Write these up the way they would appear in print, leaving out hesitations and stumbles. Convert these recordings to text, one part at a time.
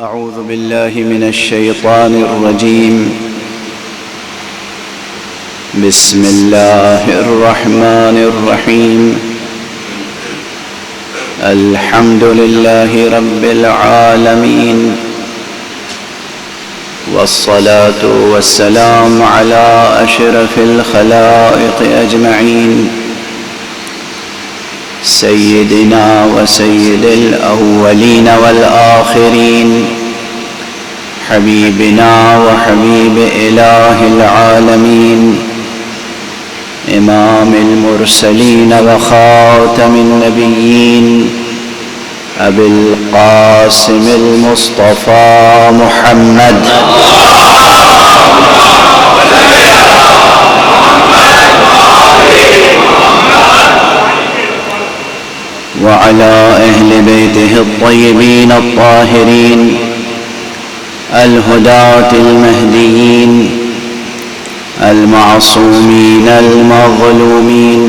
أعوذ بالله من الشيطان الرجيم. بسم الله الرحمن الرحيم. الحمد لله رب العالمين، والصلاة والسلام على أشرف الخلائق أجمعين، سيدنا وسيد الأولين والآخرين، حبيبنا وحبيب إله العالمين، إمام المرسلين وخاتم النبيين، أبي القاسم المصطفى محمد وعلى أهل بيته الطيبين الطاهرين الهداة المهديين المعصومين المظلومين،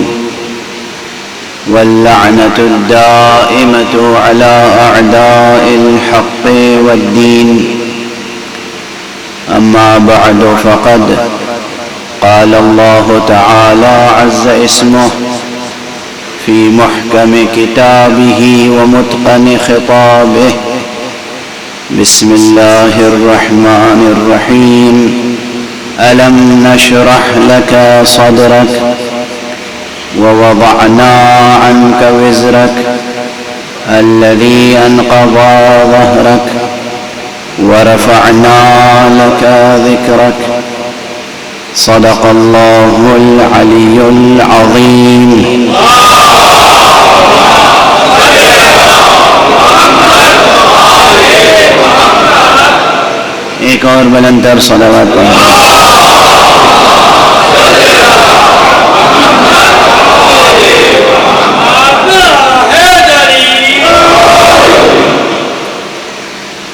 واللعنة الدائمة على أعداء الحق والدين. أما بعد، فقد قال الله تعالى عز اسمه في محكم كتابه ومتقن خطابه: بسم الله الرحمن الرحيم. ألم نشرح لك صدرك ووضعنا عنك وزرك الذي أنقض ظهرك ورفعنا لك ذكرك. صدق الله العلي العظيم. ایک اور بلندر صلوات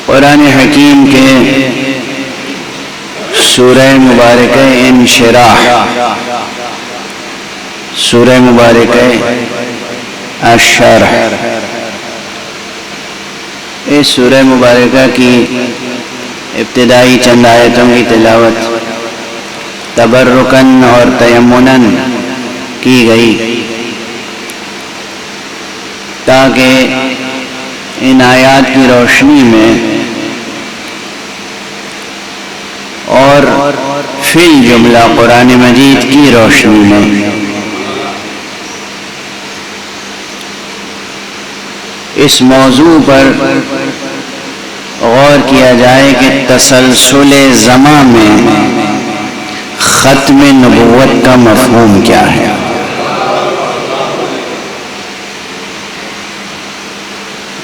قرآن حکیم کے سورہ مبارکہ انشراح، سورہ مبارکہ الشرح، اس سورہ مبارکہ کی ابتدائی چند آیتوں کی تلاوت تبرکاً اور تیمناً کی گئی تاکہ ان آیات کی روشنی میں اور فی الجملہ قرآن مجید کی روشنی میں اس موضوع پر غور کیا جائے کہ تسلسل زمان میں ختم نبوت کا مفہوم کیا ہے۔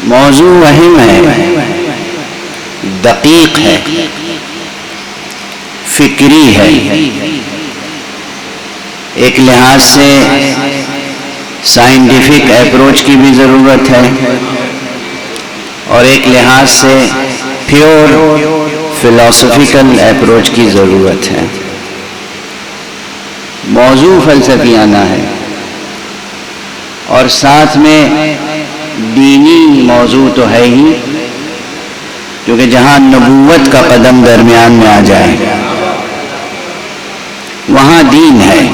موضوع اہم ہے، دقیق ہے، فکری ہے، ایک لحاظ سے سائنٹیفک اپروچ کی بھی ضرورت ہے اور ایک لحاظ سے پیور فلسفیکل اپروچ کی ضرورت ہے۔ موضوع فلسفیانہ ہے اور ساتھ میں دینی موضوع تو ہے ہی، کیونکہ جہاں نبوت کا قدم درمیان میں آ جائے وہاں دین ہے،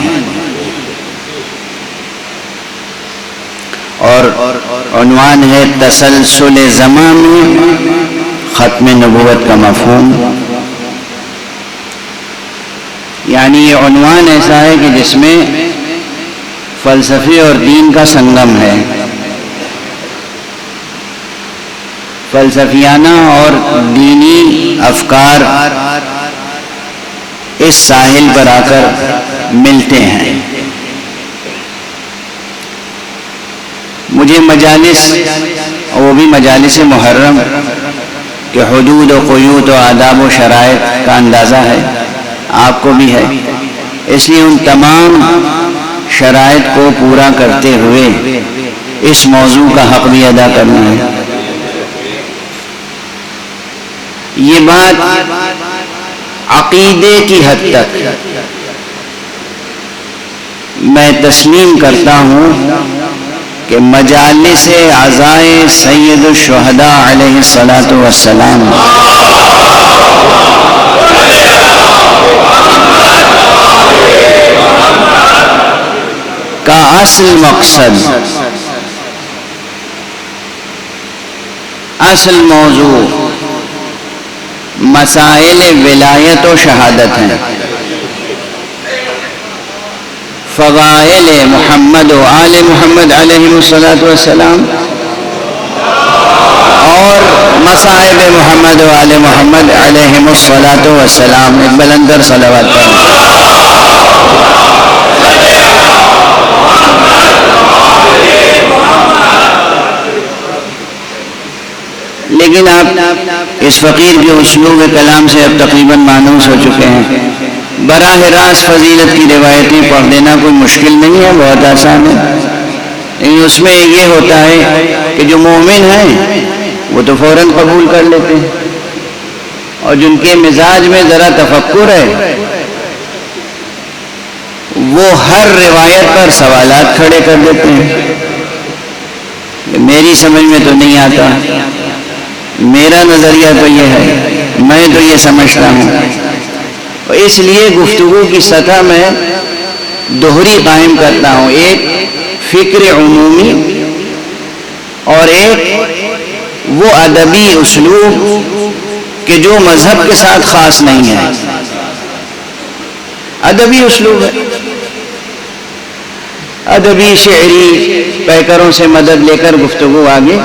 اور عنوان ہے تسلسل زمان میں ختم نبوت کا مفہوم۔ یعنی یہ عنوان ایسا ہے کہ جس میں فلسفے اور دین کا سنگم ہے، فلسفیانہ اور دینی افکار اس ساحل پر آ کر ملتے ہیں۔ مجھے مجالس، وہ بھی مجالس محرم کے حدود و قیود و آداب و شرائط کا اندازہ ہے، آپ کو بھی ہے، اس لیے ان تمام شرائط کو پورا کرتے ہوئے اس موضوع کا حق بھی ادا کرنا ہے۔ یہ بات عقیدے کی حد تک میں تسلیم کرتا ہوں کہ مجالس عزائے سید الشہداء علیہ الصلاۃ والسلام کا اصل مقصد، اصل موضوع مسائل ولایت و شہادت ہیں، فضائل محمد و آل محمد علیہ الصلاۃ والسلام اور مصائب محمد و آل محمد علیہ الصلاۃ والسلام. ایک بلندر صلوات پڑھیں. لیکن آپ اس فقیر کے اسلوب کلام سے اب تقریباً مانوس ہو چکے ہیں. براہ راست فضیلت کی روایتیں پڑھ دینا کوئی مشکل نہیں ہے، بہت آسان ہے. لیکن اس میں یہ ہوتا ہے کہ جو مومن ہیں وہ تو فوراً قبول کر لیتے ہیں، اور جن کے مزاج میں ذرا تفکر ہے وہ ہر روایت پر سوالات کھڑے کر دیتے ہیں. میری سمجھ میں تو نہیں آتا، میرا نظریہ تو یہ ہے، میں تو یہ سمجھتا ہوں. اس لیے گفتگو کی سطح میں دوہری قائم کرتا ہوں، ایک فکر عمومی اور ایک وہ ادبی اسلوب کہ جو مذہب کے ساتھ خاص نہیں ہے. ادبی اسلوب ہے، ادبی شعری پیکروں سے مدد لے کر گفتگو آگے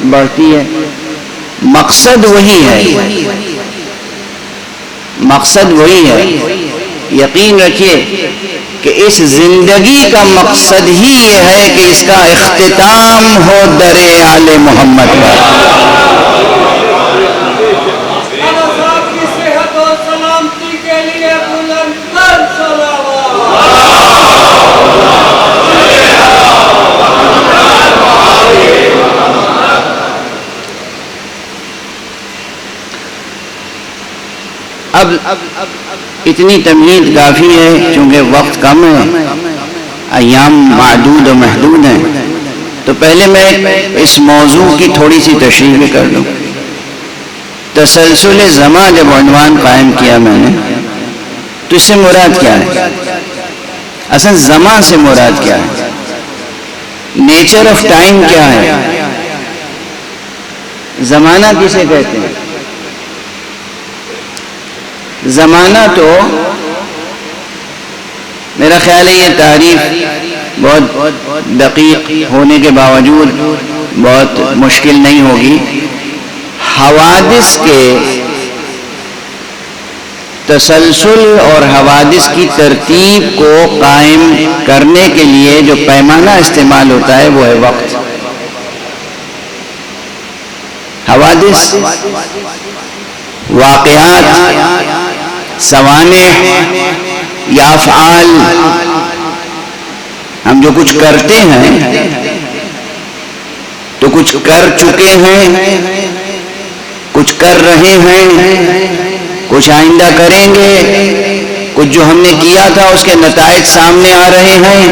بڑھتی ہے. مقصد وہی ہے، مقصد وہی ہے. یقین رکھیے کہ اس زندگی کا مقصد ہی یہ ہے کہ اس کا اختتام ہو در آل محمد پر. اب اتنی تمہید کافی ہے، چونکہ وقت کم ہے، ایام معدود و محدود ہیں. تو پہلے میں اس موضوع کی تھوڑی سی تشریح بھی کر لوں. تسلسل زمان جب عنوان قائم کیا میں نے تو اس سے مراد کیا ہے؟ اصل زمان سے مراد کیا ہے؟ نیچر آف ٹائم کیا ہے؟ زمانہ کسے کہتے ہیں؟ زمانہ تو میرا خیال ہے یہ تعریف بہت دقیق ہونے کے باوجود بہت مشکل نہیں ہوگی. حوادث کے تسلسل اور حوادث کی ترتیب کو قائم کرنے کے لیے جو پیمانہ استعمال ہوتا ہے وہ ہے وقت. حوادث واقعات، سوانح یا افعال، ہم جو کچھ کرتے ہیں تو کچھ کر چکے ہیں، کچھ کر رہے ہیں، کچھ آئندہ کریں گے، کچھ جو ہم نے کیا تھا اس کے نتائج سامنے آ رہے ہیں،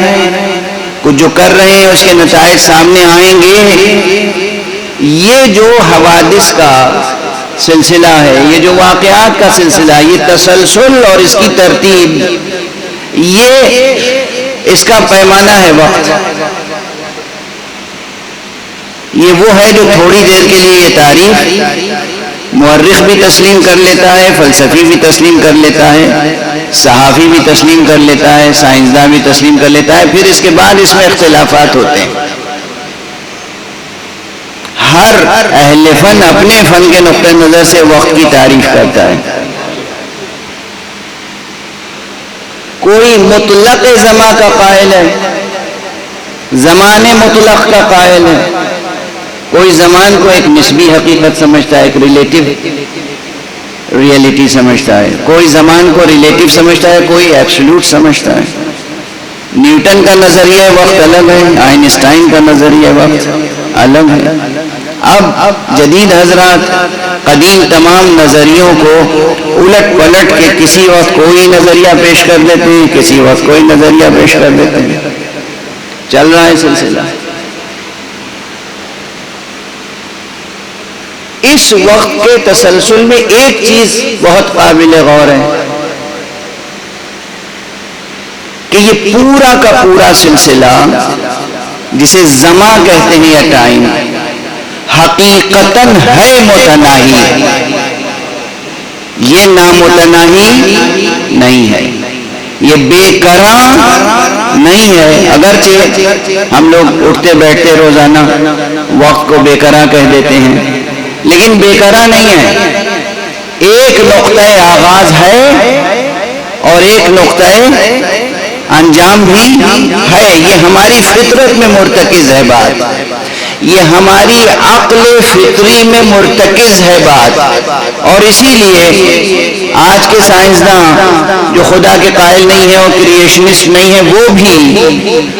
کچھ جو کر رہے ہیں اس کے نتائج سامنے آئیں گے. یہ جو حوادث کا سلسلہ ہے، یہ جو واقعات کا سلسلہ ہے، یہ تسلسل اور اس کی ترتیب، یہ اس کا پیمانہ ہے وقت. یہ وہ ہے جو تھوڑی دیر کے لیے یہ تعریف مورخ بھی تسلیم کر لیتا ہے، فلسفی بھی تسلیم کر لیتا ہے، صحافی بھی تسلیم کر لیتا ہے، سائنسداں بھی تسلیم کر لیتا ہے. پھر اس کے بعد اس میں اختلافات ہوتے ہیں. ہر اہل فن اپنے فن کے نقطہ نظر سے وقت کی تعریف کرتا ہے. کوئی مطلق زمان کا قائل ہے، زمان مطلق کا قائل ہے. کوئی زمان کو ایک نسبی حقیقت سمجھتا ہے، ایک ریلیٹیو ریئلٹی سمجھتا ہے. کوئی زمان کو ریلیٹیو سمجھتا ہے، کوئی ایبسولوٹ سمجھتا ہے. نیوٹن کا نظریہ وقت الگ ہے، آئنسٹائن کا نظریہ وقت الگ ہے. اب جدید حضرات قدیم تمام نظریوں کو الٹ پلٹ کے کسی وقت کوئی نظریہ پیش کر دیتے ہیں، کسی وقت کوئی نظریہ پیش کر دیتے ہیں. چل رہا ہے سلسلہ. اس وقت کے تسلسل میں ایک چیز بہت قابل غور ہے کہ یہ پورا کا پورا سلسلہ جسے زمان کہتے ہیں یا ٹائم حقیقتاً ہے متناہی، یہ نامتناہی نہیں ہے، یہ بے قرار نہیں ہے۔ اگرچہ ہم لوگ اٹھتے بیٹھتے روزانہ وقت کو بے قرار کہہ دیتے ہیں، لیکن بے قرار نہیں ہے، ایک نقطہ آغاز ہے اور ایک نقطہ انجام بھی ہے۔ یہ ہماری فطرت میں مرتکز ہے بات، یہ ہماری عقل فطری میں مرتکز ہے بات، اور اسی لیے آج کے سائنسداں جو خدا کے قائل نہیں ہیں اور کریشنسٹ نہیں ہیں، وہ بھی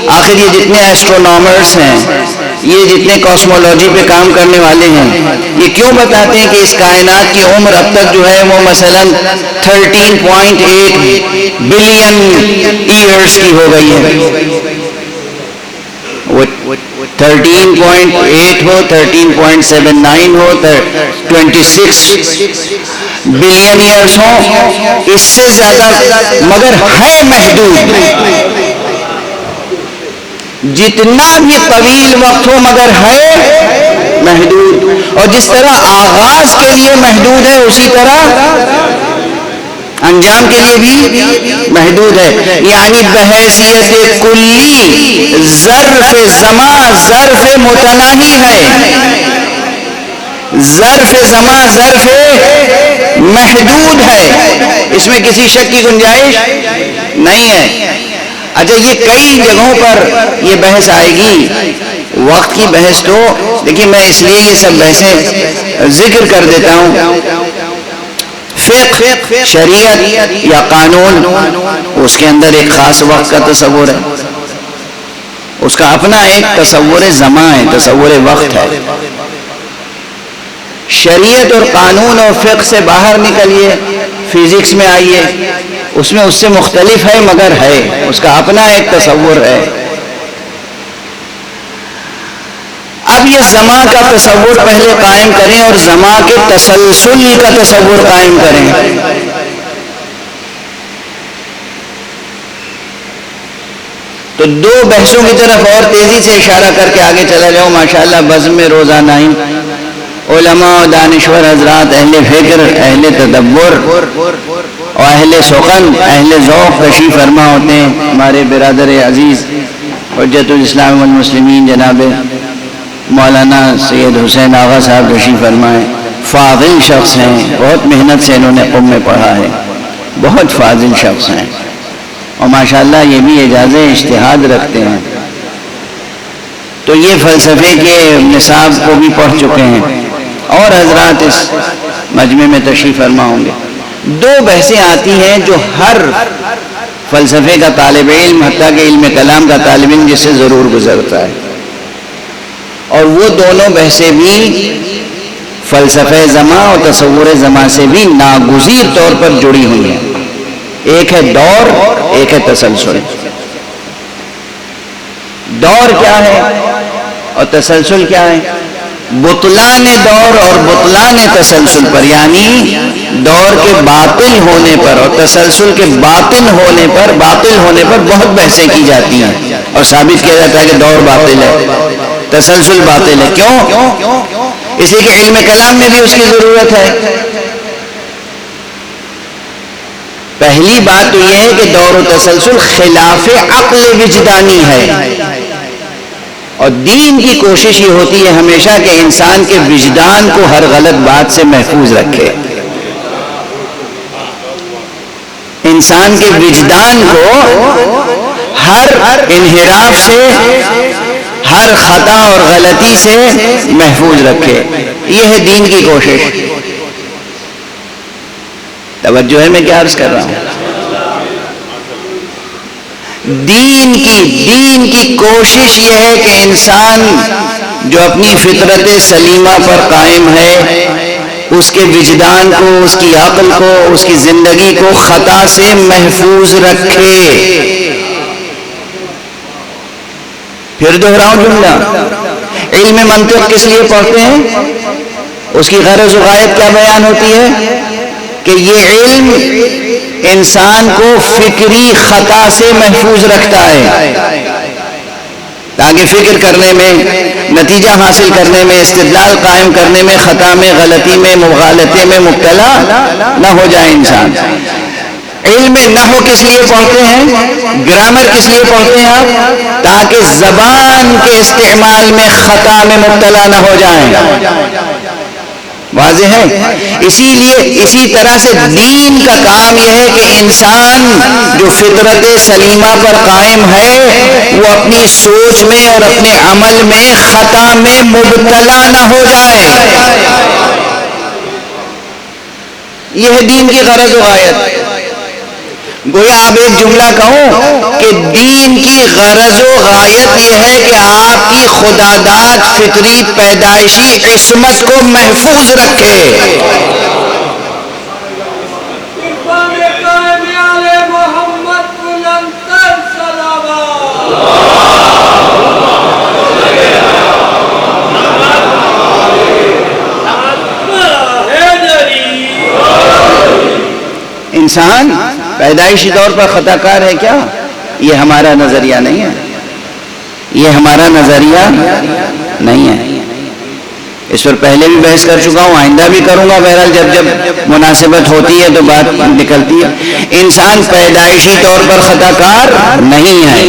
آخر یہ جتنے ایسٹرونامرز ہیں، یہ جتنے کاسمولوجی پہ کام کرنے والے ہیں، یہ کیوں بتاتے ہیں کہ اس کائنات کی عمر اب تک جو ہے وہ مثلاً 13.8 بلین ایئرز کی ہو گئی ہے۔ وہ 13.8 ہو، 13.79 ہو، 26 بلین ایئرز ہو، اس سے زیادہ، مگر ہے محدود، جتنا بھی طویل وقت ہو مگر ہے محدود، اور جس طرح آغاز کے لیے محدود ہے اسی طرح انجام کے لیے بھی محدود ہے۔ یعنی بحیثیت کلی ظرف زمان ظرف متناہی ہے، ظرف زمان ظرف محدود ہے، اس میں کسی شک کی گنجائش نہیں ہے۔ اچھا، یہ کئی جگہوں پر یہ بحث آئے گی، وقت کی بحث تو دیکھیے میں اس لیے یہ سب بحثیں ذکر کر دیتا ہوں۔ فقہ، شریعت یا قانون، اس کے اندر ایک خاص وقت کا تصور ہے، اس کا اپنا ایک تصور زمان ہے، تصور وقت ہے۔ شریعت اور قانون اور فقہ سے باہر نکلیے، فزکس میں آئیے، اس میں اس سے مختلف ہے مگر ہے، اس کا اپنا ایک تصور ہے۔ اب یہ زمان کا تصور پہلے قائم کریں اور زمان کے تسلسل کا تصور قائم کریں۔ تو دو بحثوں کی طرف اور تیزی سے اشارہ کر کے آگے چلا جاؤ۔ ماشاءاللہ بزم میں روزانہ ہی علماء و دانشور حضرات، اہل فکر، اہل تدبر اور اہل سخن، اہل ذوق تشریف فرما ہوتے ہیں۔ ہمارے برادر عزیز حجت الاسلام والمسلمین جناب مولانا سید حسین آغا صاحب تشریف فرمائے، فاضل شخص ہیں، بہت محنت سے انہوں نے قم میں پڑھا ہے، بہت فاضل شخص ہیں، اور ماشاءاللہ یہ بھی اجازت اجتہاد رکھتے ہیں۔ تو یہ فلسفے کے نصاب کو بھی پڑھ چکے ہیں، اور حضرات اس مجمع میں تشریف فرما ہوں گے۔ دو بحثیں آتی ہیں جو ہر فلسفے کا طالب علم، حتیٰ کہ علم کلام کا طالب علم جس سے ضرور گزرتا ہے، اور وہ دونوں بحثیں بھی فلسفہ زمان اور تصور زمان سے بھی ناگزیر طور پر جڑی ہوئی ہیں۔ ایک ہے دور، ایک ہے تسلسل۔ دور کیا ہے اور تسلسل کیا ہے؟ بطلان دور اور بطلان تسلسل پر، یعنی دور کے باطل ہونے پر اور تسلسل کے باطل ہونے پر بہت بحثیں کی جاتی ہیں، اور ثابت کیا جاتا ہے کہ دور باطل ہے، تسلسل باطل ہے۔ کیوں؟ اس لیے کہ علم کلام میں بھی اس کی ضرورت ہے۔ پہلی بات تو یہ ہے کہ دور و تسلسل خلاف عقل وجدانی ہے، اور دین کی کوشش یہ ہوتی ہے ہمیشہ کہ انسان کے وجدان کو ہر غلط بات سے محفوظ رکھے، انسان کے وجدان کو ہر انحراف سے، ہر خطا اور غلطی سے محفوظ رکھے۔ یہ ہے دین کی کوشش۔ توجہ ہے میں کیا عرض کر رہا ہوں؟ دین کی کوشش یہ ہے کہ انسان جو اپنی فطرت سلیمہ پر قائم ہے، اس کے وجدان کو، اس کی عقل کو، اس کی زندگی کو خطا سے محفوظ رکھے۔ پھر دہراؤں جملہ، علم منطق کس لیے پڑھتے ہیں؟ اس کی غرض و غایت کیا بیان ہوتی ہے کہ یہ علم انسان کو فکری خطا سے محفوظ رکھتا ہے، تاکہ فکر کرنے میں، نتیجہ حاصل کرنے میں، استدلال قائم کرنے میں خطا میں، غلطی میں، مغالطے میں مبتلا نہ ہو جائے انسان۔ علم نحو کس لیے پڑھتے ہیں، گرامر کس لیے پڑھتے ہیں آپ؟ تاکہ زبان کے استعمال میں خطا میں مبتلا نہ ہو جائیں۔ واضح ہے؟ اسی طرح سے دین کا کام یہ ہے کہ انسان جو فطرت سلیمہ پر قائم ہے وہ اپنی سوچ میں اور اپنے عمل میں خطا میں مبتلا نہ ہو جائے۔ یہ ہے دین کی غرض و غایت۔ گویا آپ ایک جملہ کہوں کہ دین کی غرض و غایت یہ ہے کہ آپ کی خداداد فطری پیدائشی عصمت کو محفوظ رکھے۔ انسان پیدائشی طور پر خطا کار ہے کیا؟ یہ ہمارا نظریہ نہیں ہے، یہ ہمارا نظریہ نہیں ہے۔ اس پر پہلے بھی بحث کر چکا ہوں، آئندہ بھی کروں گا، بہرحال جب مناسبت ہوتی ہے تو بات نکلتی ہے۔ انسان پیدائشی طور پر خطا کار نہیں ہے،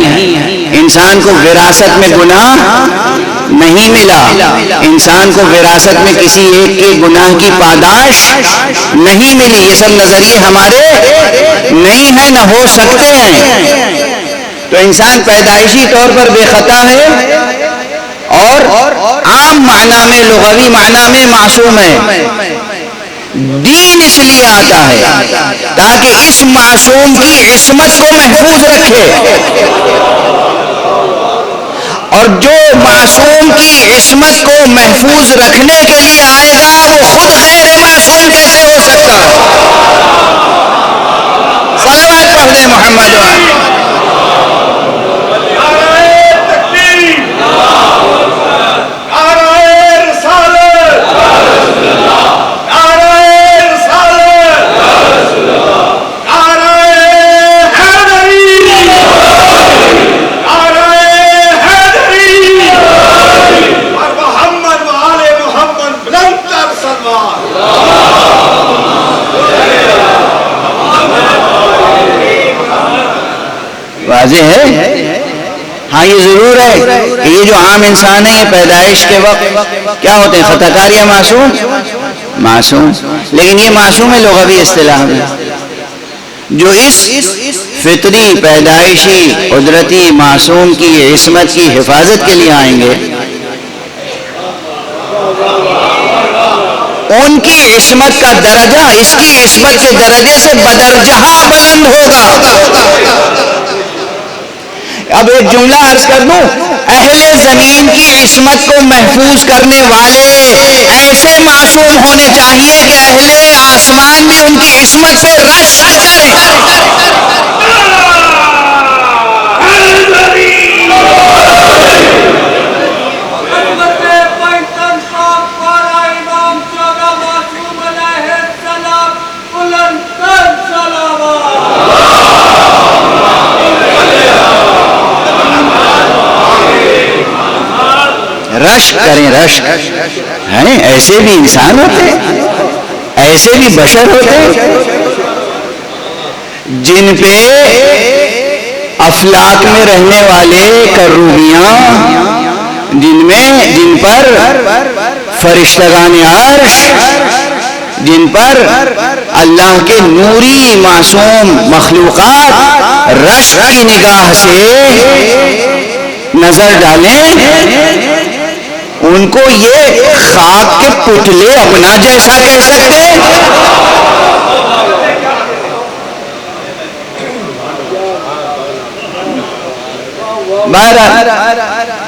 انسان کو وراثت میں گناہ نہیں ملا، انسان کو وراثت میں کسی ایک کے گناہ کی پاداش نہیں ملی۔ یہ سب نظریے ہمارے نہیں ہیں، نہ ہو سکتے ہیں۔ تو انسان پیدائشی طور پر بے خطا ہے اور عام معنی میں، لغوی معنی میں معصوم ہے۔ دین اس لیے آتا ہے تاکہ اس معصوم کی عصمت کو محفوظ رکھے، اور جو معصوم کی عصمت کو محفوظ رکھنے کے لیے آئے گا وہ خود غیر معصوم کیسے ہو سکتا؟ صلوات پڑھ دیں محمد وآلہ۔ واضح ہے؟ ہاں یہ ضرور ہے کہ یہ جو عام انسان ہے یہ پیدائش کے وقت کیا ہوتے ہیں، خطا کار یا معصوم؟ معصوم۔ لیکن یہ معصوم لغوی اصطلاح میں، جو اس فطری پیدائشی قدرتی معصوم کی عصمت کی حفاظت کے لیے آئیں گے، ان کی عصمت کا درجہ اس کی عصمت کے درجے سے بدرجہ بلند ہوگا۔ اب ایک جملہ عرض کر دوں، اہل زمین کی عصمت کو محفوظ کرنے والے ایسے معصوم ہونے چاہیے کہ اہل آسمان بھی ان کی عصمت پہ رشک کریں۔ رشک کریں، رشک ہیں۔ ایسے بھی انسان ہوتے، ایسے بھی بشر ہوتے جن پہ افلاک میں رہنے والے کروبیاں، جن پر فرشتگان عرش، جن پر اللہ کے نوری معصوم مخلوقات رشک کی نگاہ سے نظر ڈالیں، ان کو یہ خاک کے پتلے اپنا جیسا کہہ سکتے؟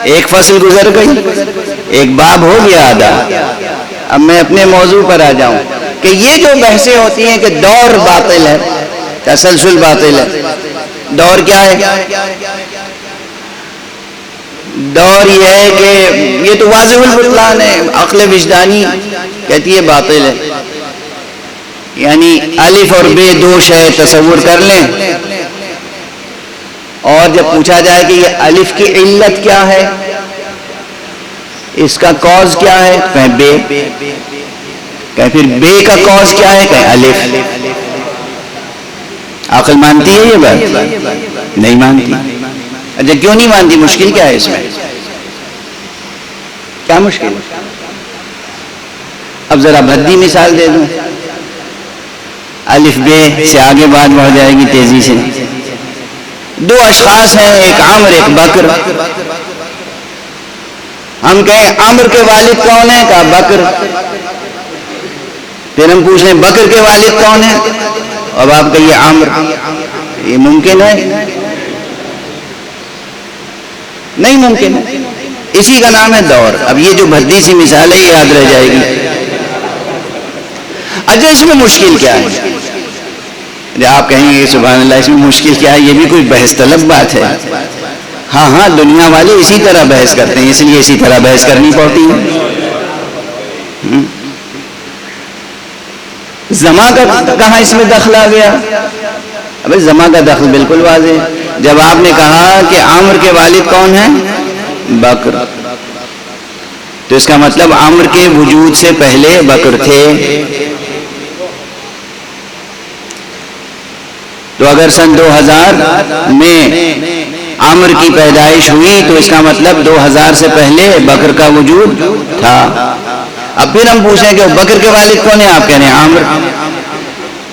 ایک فصل گزر گئی، ایک باب ہو گیا آدھا۔ اب میں اپنے موضوع پر آ جاؤں کہ یہ جو بحثیں ہوتی ہیں کہ دور باطل ہے، تسلسل باطل ہے، دور کیا ہے؟ دور یہ ہے کہ یہ تو واضح البطلان ہے، عقل وجدانی کہتی ہے باطل ہے. یعنی الف اور بے دو شے تصور کر لیں، اور جب پوچھا جائے کہ یہ الف کی علت کیا ہے، اس کا کاز کیا ہے، کہیں بے، کہیں پھر بے کا کاز کیا ہے، کہیں الف. عقل مانتی ہے یہ بات؟ نہیں مانتی. اچھا کیوں نہیں مانتی؟ مشکل کیا ہے اس میں؟ کیا مشکل ہے؟ اب ذرا بھدی مثال دے دوں. الف بے سے آگے بات بڑھ جائے گی تیزی سے. دو اشخاص ہیں، ایک عامر ایک بکر. ہم کہیں عامر کے والد کون ہیں؟ کہا بکر. پھر ہم پوچھ رہے ہیں بکر کے والد کون ہیں؟ اب آپ کہیے عامر. یہ ممکن ہے؟ نہیں ممکن ہے. اسی کا نام ہے دور. اب یہ جو بھدی سی مثال ہے یہ یاد رہ جائے گی. اچھا اس میں مشکل کیا ہے؟ آپ کہیں گے سبحان اللہ اس میں مشکل کیا ہے؟ یہ بھی کوئی بحث طلب بات ہے. ہاں ہاں دنیا والے اسی طرح بحث کرتے ہیں، اس لیے اسی طرح بحث کرنی پڑتی ہے. زما کا کہاں اس میں دخل آ گیا؟ ابھی زما کا دخل بالکل واضح ہے. جب آپ نے کہا کہ عامر کے والد کون ہیں؟ بکر، تو اس کا مطلب عامر کے وجود سے پہلے بکر تھے. تو اگر سن 2000 میں عامر کی پیدائش ہوئی تو اس کا مطلب 2000 سے پہلے بکر کا وجود تھا. اب پھر ہم پوچھیں کہ بکر کے والد کون ہیں؟ آپ کہہ رہے ہیں عامر.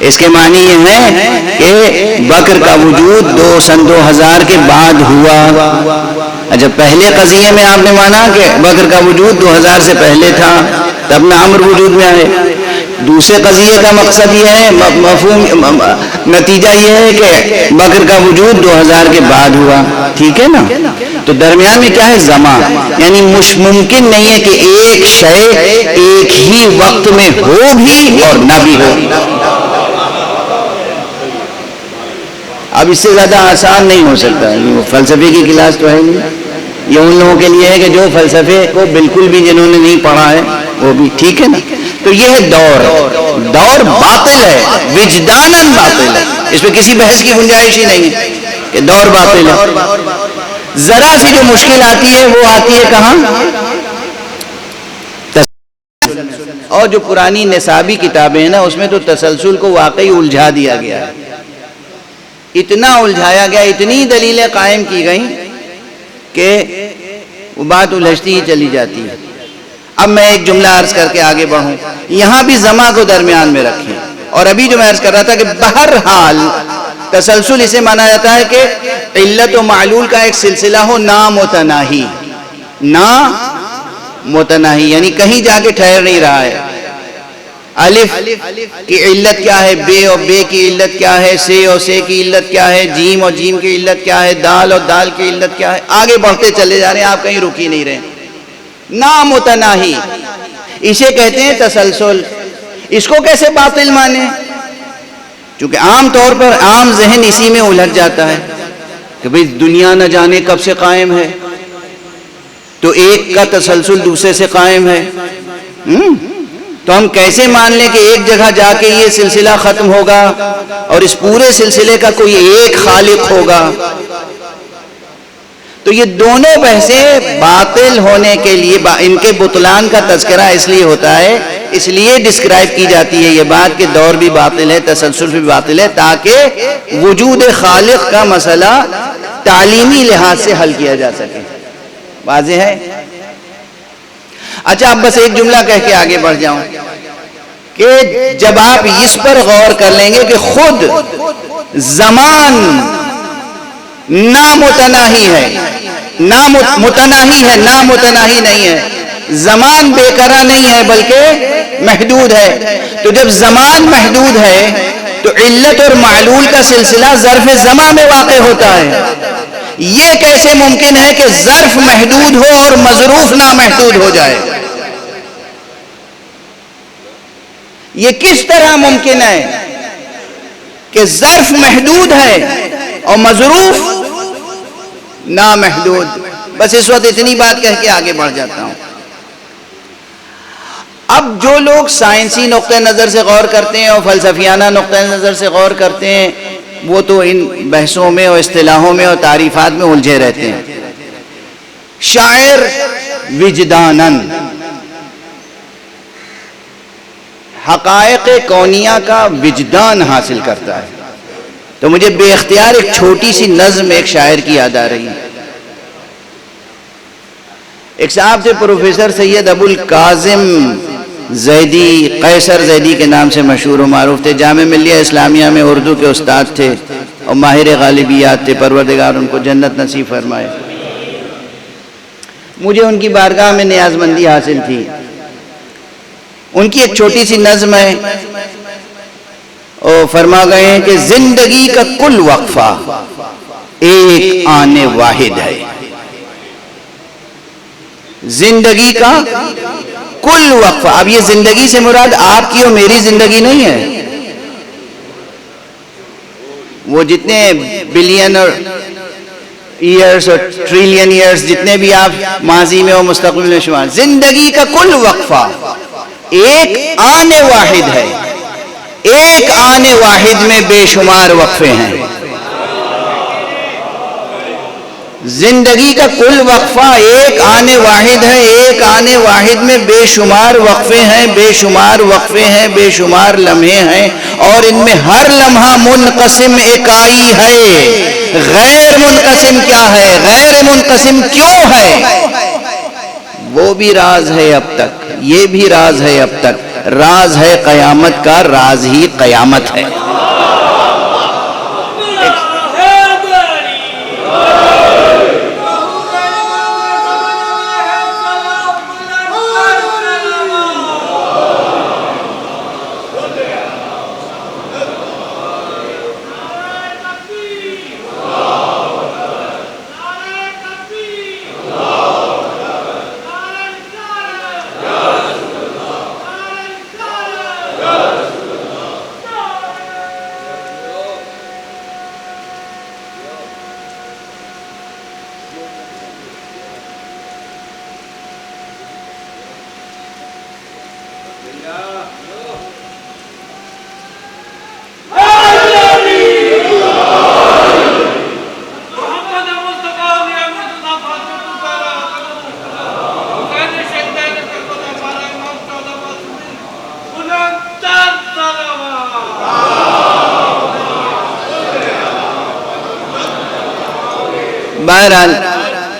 اس کے معنی یہ ہے کہ بکر کا وجود سن 2000 کے بعد ہوا. اچھا پہلے قضیے میں آپ نے مانا کہ بکر کا وجود 2000 سے پہلے تھا، تب نہ عامر وجود میں آئے. دوسرے قضیے کا مقصد یہ ہے، مفہوم نتیجہ یہ ہے کہ بکر کا وجود 2000 کے بعد ہوا. ٹھیک ہے نا؟ تو درمیان میں کیا ہے؟ زما. یعنی ممکن نہیں ہے کہ ایک شے ایک ہی وقت میں ہو بھی اور نہ بھی ہو. اب اس سے زیادہ آسان نہیں ہو سکتا. وہ فلسفے کی کلاس تو ہے نہیں، یہ ان لوگوں کے لیے ہے کہ جو فلسفے کو بالکل بھی جنہوں نے نہیں پڑھا ہے وہ بھی. ٹھیک ہے نا؟ تو یہ ہے دور. دور باطل ہے، وجداناً باطل ہے. اس میں کسی بحث کی گنجائش ہی نہیں ہے کہ دور باطل ہے. ذرا سی جو مشکل آتی ہے وہ آتی ہے کہاں؟ اور جو پرانی نصابی کتابیں ہیں نا اس میں تو تسلسل کو واقعی الجھا دیا گیا ہے. اتنا الجھایا گیا، اتنی دلیلیں قائم کی گئیں کہ وہ بات الجھتی ہی چلی جاتی ہے. اب میں ایک جملہ عرض کر کے آگے بڑھوں. یہاں بھی زما کو درمیان میں رکھیں. اور ابھی جو میں عرض کر رہا تھا کہ بہرحال تسلسل اسے مانا جاتا ہے کہ علت و معلول کا ایک سلسلہ ہو نامتناہی. نامتناہی یعنی کہیں جا کے ٹھہر نہیں رہا ہے. الف کی علت کیا ہے، بے اور بے کی علت کیا ہے، سے اور سے کی علت کیا ہے، جیم اور جیم کی علت کیا ہے، دال اور دال کی علت کیا ہے. آگے بڑھتے چلے جا رہے ہیں، آپ کہیں رک ہی نہیں رہے. نامتناہی اسے کہتے ہیں تسلسل. اس کو کیسے باطل مانے؟ چونکہ عام طور پر عام ذہن اسی میں الجھ جاتا ہے کہ بھئی دنیا نہ جانے کب سے قائم ہے، تو ایک کا تسلسل دوسرے سے قائم ہے. تو ہم کیسے مان لیں کہ ایک جگہ جا کے یہ سلسلہ ختم ہوگا اور اس پورے سلسلے کا کوئی ایک خالق ہوگا؟ تو یہ دونوں بحثیں باطل ہونے کے لیے، ان کے بطلان کا تذکرہ اس لیے ہوتا ہے، اس لیے ڈسکرائب کی جاتی ہے یہ بات کہ دور بھی باطل ہے، تسلسل بھی باطل ہے، تاکہ وجود خالق کا مسئلہ تعلیمی لحاظ سے حل کیا جا سکے. واضح ہے؟ اچھا اب بس ایک جملہ کہہ کے آگے بڑھ جاؤں کہ جب آپ اس پر غور کر لیں گے کہ خود زمان نامتناہی ہے، متناہی ہے، نامتناہی نہیں ہے. زمان بے قرار نہیں ہے بلکہ محدود ہے. تو جب زمان محدود ہے تو علت اور معلول کا سلسلہ ظرف زمان میں واقع ہوتا ہے. یہ کیسے ممکن ہے کہ ظرف محدود ہو اور مظروف نامحدود ہو جائے؟ یہ کس طرح ممکن ہے کہ ظرف محدود ہے اور مظروف نامحدود. بس اس وقت اتنی بات کہہ کے آگے بڑھ جاتا ہوں. اب جو لوگ سائنسی نقطۂ نظر سے غور کرتے ہیں اور فلسفیانہ نقطۂ نظر سے غور کرتے ہیں وہ تو ان بحثوں میں اور اصطلاحوں میں اور تعریفات میں الجھے رہتے ہیں. شاعر وجداناً حقائق کونیہ کا وجدان حاصل کرتا ہے. تو مجھے بے اختیار ایک چھوٹی سی نظم ایک شاعر کی یاد آ رہی ہے. ایک صاحب تھے پروفیسر سید ابو القاسم زیدی، قیصر زیدی کے نام سے مشہور و معروف تھے. جامعہ ملیہ اسلامیہ میں اردو کے استاد تھے اور ماہر غالبیات تھے. پروردگار ان کو جنت نصیب فرمائے. مجھے ان کی بارگاہ میں نیاز مندی حاصل تھی. ان کی ایک چھوٹی سی نظم ہے اور فرما گئے ہیں کہ زندگی کا کل وقفہ ایک آن واحد ہے. زندگی کا کل وقفہ. اب یہ زندگی سے مراد آپ کی اور میری زندگی نہیں ہے. وہ جتنے بلین اور ایئرز اور ٹریلین ایئرز جتنے بھی آپ ماضی میں اور مستقبل میں شمار، زندگی کا کل وقفہ ایک آن واحد ہے. ایک آن واحد میں بے شمار وقفے ہیں. زندگی کا کل وقفہ ایک آن واحد ہے. ایک آن واحد میں بے شمار وقفے ہیں، بے شمار وقفے ہیں، بے شمار لمحے ہیں، اور ان میں ہر لمحہ منقسم اکائی ہے. غیر منقسم کیا ہے؟ غیر منقسم کیوں ہے؟ وہ بھی راز ہے اب تک، یہ بھی راز ہے اب تک. راز ہے قیامت کا، راز ہی قیامت ہے. بہرحال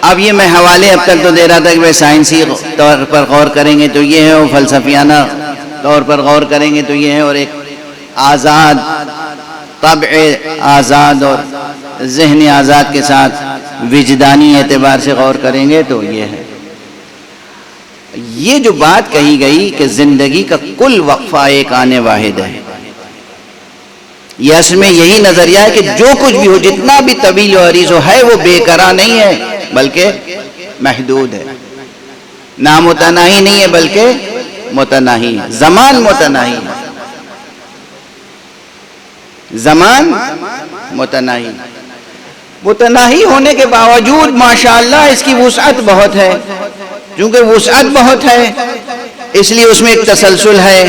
اب یہ میں حوالے اب تک تو دے رہا تھا کہ سائنسی طور پر غور کریں گے تو یہ ہے، اور فلسفیانہ طور پر غور کریں گے تو یہ ہے، اور ایک آزاد طبع آزاد اور ذہن آزاد کے ساتھ وجدانی اعتبار سے غور کریں گے تو یہ ہے. یہ جو بات کہی گئی کہ زندگی کا کل وقفہ ایک آن واحد ہے، یہ اصل میں یہی نظریہ ہے کہ جو کچھ بھی ہو، جتنا بھی طویل و عریض ہو، ہے وہ بے قرار نہیں ہے بلکہ محدود ہے. نامتناہی نہیں ہے بلکہ متناہی ہے. زمان متناہی ہے، زمان متناہی. متناہی ہونے کے باوجود ماشاءاللہ اس کی وسعت بہت ہے. چونکہ وسعت بہت ہے اس لیے اس میں ایک تسلسل ہے،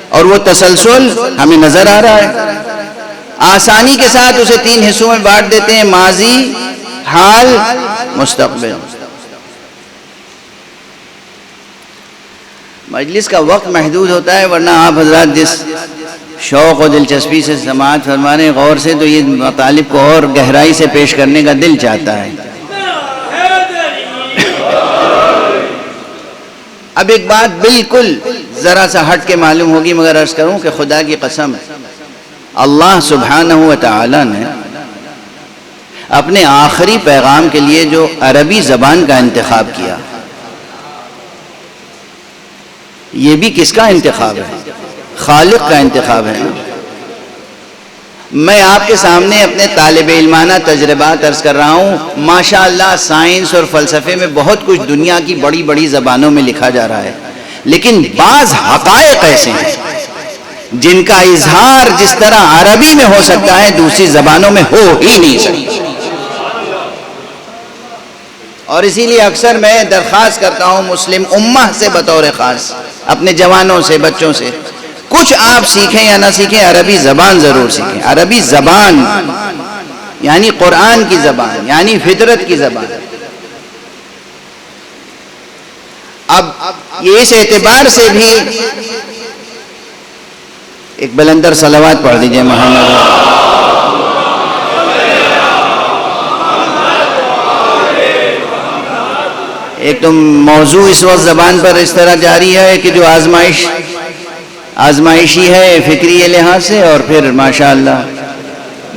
اور وہ تسلسل ہمیں نظر آ رہا ہے. آسانی کے ساتھ اسے 3 حصوں میں بانٹ دیتے ہیں: ماضی، حال، مستقبل. مجلس کا وقت محدود ہوتا ہے، ورنہ آپ حضرات جس شوق و دلچسپی سے سماعت فرما رہے ہیں غور سے، تو یہ مطالب کو اور گہرائی سے پیش کرنے کا دل چاہتا ہے. اب ایک بات بالکل ذرا سا ہٹ کے معلوم ہوگی، مگر عرض کروں کہ خدا کی قسم اللہ سبحانہ و تعالی نے اپنے آخری پیغام کے لیے جو عربی زبان کا انتخاب کیا، یہ بھی کس کا انتخاب ہے؟ خالق کا انتخاب ہے. میں آپ کے سامنے اپنے طالب علمانہ تجربات عرض کر رہا ہوں. ماشاءاللہ سائنس اور فلسفے میں بہت کچھ دنیا کی بڑی بڑی زبانوں میں لکھا جا رہا ہے، لیکن بعض حقائق ایسے ہیں جن کا اظہار جس طرح عربی میں ہو سکتا ہے دوسری زبانوں میں ہو ہی نہیں سکتا. اور اسی لیے اکثر میں درخواست کرتا ہوں مسلم امہ سے بطور خاص، اپنے جوانوں سے، بچوں سے، کچھ آپ سیکھیں یا نہ سیکھیں، عربی زبان ضرور سیکھیں۔ عربی زبان یعنی قرآن کی زبان، یعنی فطرت کی زبان۔ اب یہ اس اعتبار سے بھی ایک بلندر صلوات پڑھ دیجئے محمد۔ ایک تو موضوع اس وقت زبان پر اس طرح جاری ہے کہ جو آزمائشی ہے فکری لحاظ سے، اور پھر ماشاءاللہ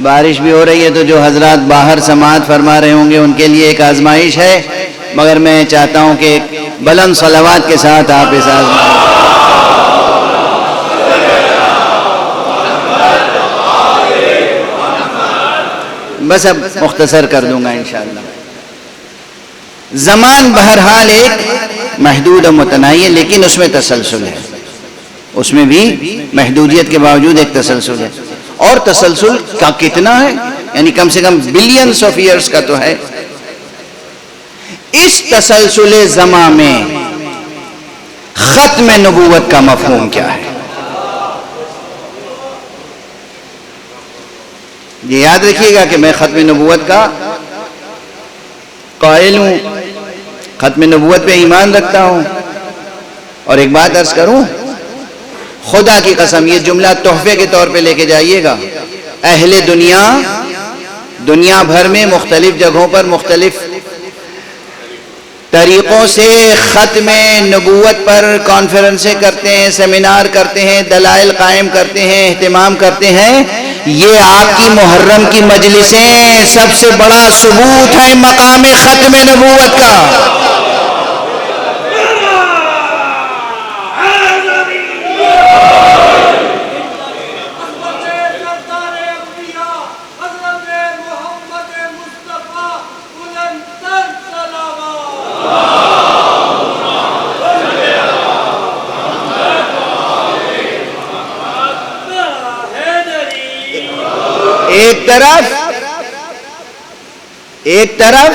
بارش بھی ہو رہی ہے، تو جو حضرات باہر سماعت فرما رہے ہوں گے ان کے لیے ایک آزمائش ہے، مگر میں چاہتا ہوں کہ بلند صلوات کے ساتھ آپ اس آزمائش بس اب مختصر کر دوں گا انشاءاللہ۔ زمان بہرحال ایک محدود و متناہی ہے، لیکن اس میں تسلسل ہے، اس میں بھی محدودیت کے باوجود ایک تسلسل ہے، اور تسلسل کا کتنا ہے، یعنی کم سے کم بلینز آف ایئرز کا تو ہے۔ اس تسلسل زمان میں ختم نبوت کا مفہوم کیا ہے؟ یہ یاد رکھیے گا کہ میں ختم نبوت کا قائل ہوں، ختم نبوت پہ ایمان رکھتا ہوں، اور ایک بات عرض کروں، خدا کی قسم یہ جملہ تحفے کے طور پہ لے کے جائیے گا، اہل دنیا بھر میں مختلف جگہوں پر مختلف طریقوں سے ختم نبوت پر کانفرنسیں کرتے ہیں، سیمینار کرتے ہیں، دلائل قائم کرتے ہیں، اہتمام کرتے ہیں۔ یہ آپ کی محرم کی مجلسیں سب سے بڑا ثبوت ہے مقام ختم نبوت کا۔ ایک طرف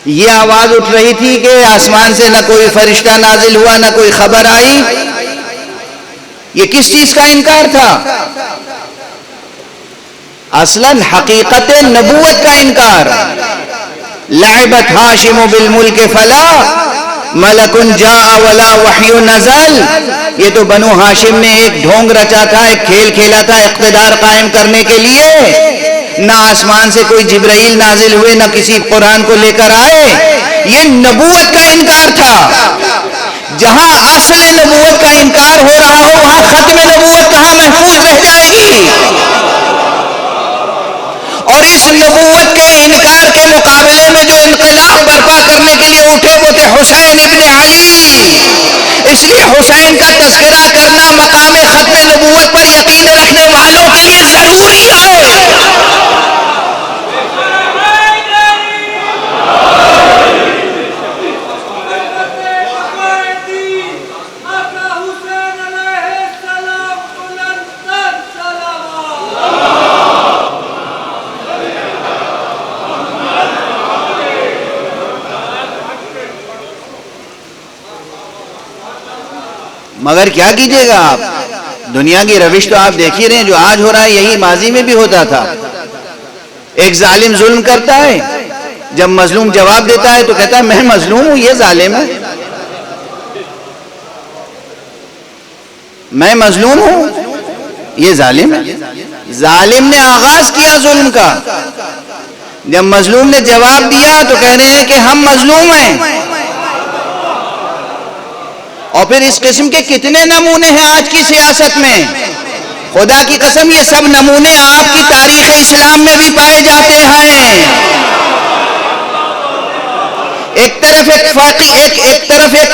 یہ آواز اٹھ رہی تھی کہ آسمان سے نہ کوئی فرشتہ نازل ہوا، نہ کوئی خبر آئی۔ یہ کس چیز کا انکار تھا؟ اصلاً حقیقت نبوت کا انکار۔ لعبت ہاشم بالملک فلا ملک جاء ولا وحی نزل۔ یہ تو بنو ہاشم نے ایک ڈھونگ رچا تھا، ایک کھیل کھیلا تھا اقتدار قائم کرنے کے لیے۔ نہ آسمان سے کوئی جبرائیل نازل ہوئے، نہ کسی قرآن کو لے کر آئے۔ یہ نبوت کا انکار تھا۔ جہاں اصل نبوت کا انکار ہو رہا ہو وہاں ختم نبوت کہاں محفوظ رہ جائے گی؟ اور اس نبوت کے انکار کے مقابلے میں جو انقلاب برپا کرنے کے لیے اٹھے وہ تھے حسین ابن علی۔ اس لیے حسین کا تذکرہ کرنا مقام ختم نبوت پر یقین رکھنے والوں کے لیے ضروری ہے۔ مگر کیا کیجئے گا آپ، دنیا کی روش تو آپ دیکھ ہی رہے ہیں، جو آج ہو رہا ہے یہی ماضی میں بھی ہوتا تھا۔ ایک ظالم ظلم کرتا ہے، جب مظلوم جواب دیتا ہے تو کہتا ہے میں مظلوم ہوں، یہ ظالم ہے، میں مظلوم ہوں، یہ ظالم ہے۔ ظالم نے آغاز کیا ظلم کا، جب مظلوم نے جواب دیا تو کہہ رہے ہیں کہ ہم مظلوم ہیں۔ اور پھر اس قسم کے کتنے نمونے ہیں آج کی سیاست میں، خدا کی قسم یہ سب نمونے آپ کی تاریخ اسلام میں بھی پائے جاتے ہیں۔ ایک طرف ایک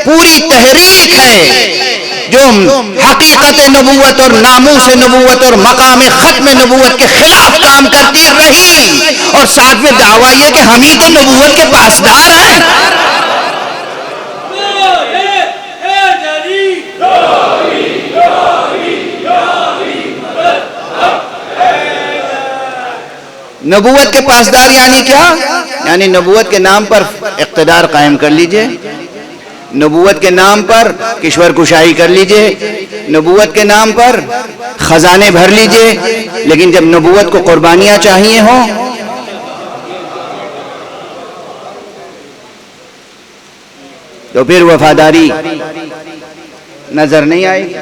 پوری تحریک ہے جو حقیقت نبوت اور ناموس نبوت اور مقام ختم نبوت کے خلاف کام کرتی رہی، اور ساتھ میں دعویٰ یہ کہ ہم ہی تو نبوت کے پاسدار ہیں۔ نبوت کے پاسدار یعنی کیا؟ یعنی نبوت کے نام پر اقتدار قائم کر لیجئے، نبوت کے نام پر کشور کشائی کر لیجئے، نبوت کے نام پر خزانے بھر لیجئے، لیکن جب نبوت کو قربانیاں چاہیے ہوں تو پھر وفاداری نظر نہیں آئے گی۔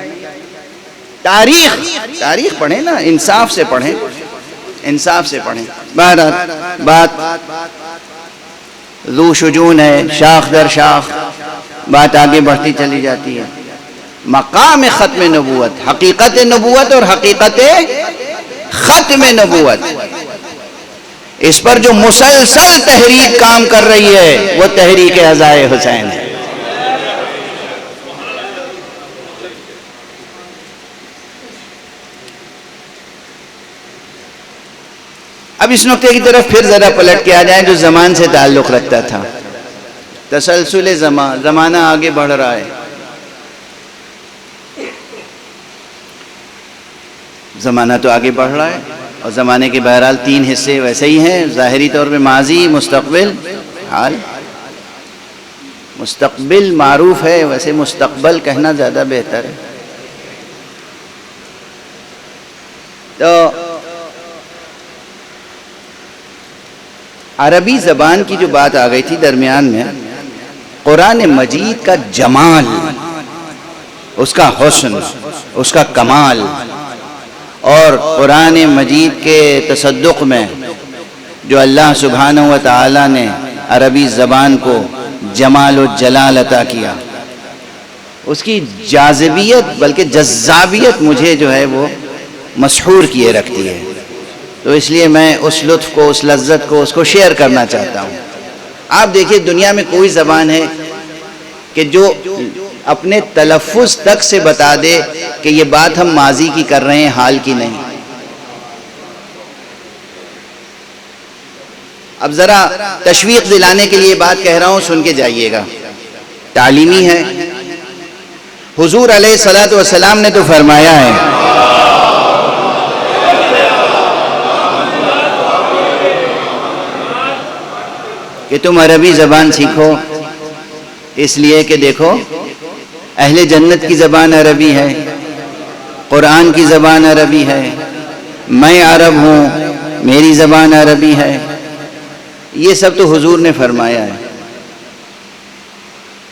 تاریخ پڑھیں نا، انصاف سے پڑھیں، انصاف سے پڑھیں۔ بات ذو شجون ہے، شاخ در شاخ بات آگے بڑھتی چلی جاتی ہے۔ مقام ختم نبوت، حقیقت نبوت اور حقیقت ختم نبوت، اس پر جو مسلسل تحریک کام کر رہی ہے وہ تحریک عزائے حسین ہے۔ اب اس نقطے کی طرف پھر ذرا پلٹ کے آ جائیں جو زمان سے تعلق رکھتا تھا۔ تسلسل زمانہ آگے بڑھ رہا ہے، زمانہ تو آگے بڑھ رہا ہے، اور زمانے کے بہرحال تین حصے ویسے ہی ہیں، ظاہری طور پہ ماضی، مستقبل، حال۔ مستقبل معروف ہے، ویسے مستقبل کہنا زیادہ بہتر ہے۔ تو عربی زبان کی جو بات آ گئی تھی درمیان میں، قرآن مجید کا جمال، اس کا حسن، اس کا کمال، اور قرآن مجید کے تصدق میں جو اللہ سبحانہ و تعالی نے عربی زبان کو جمال و جلال عطا کیا، اس کی جاذبیت بلکہ جذابیت مجھے جو ہے وہ مسحور کیے رکھتی ہے۔ تو اس لیے میں اس لطف کو، اس لذت کو، اس کو شیئر کرنا چاہتا ہوں۔ آپ دیکھیے دنیا میں کوئی زبان ہے کہ جو اپنے تلفظ تک سے بتا دے کہ یہ بات ہم ماضی کی کر رہے ہیں، حال کی نہیں۔ اب ذرا تشویق دلانے کے لیے بات کہہ رہا ہوں، سن کے جائیے گا، تعلیمی ہے۔ حضور علیہ الصلوۃ والسلام نے تو فرمایا ہے کہ تم عربی زبان سیکھو، اس لیے کہ دیکھو اہل جنت کی زبان عربی ہے، قرآن کی زبان عربی ہے، میں عرب ہوں، میری زبان عربی ہے۔ یہ سب تو حضور نے فرمایا ہے،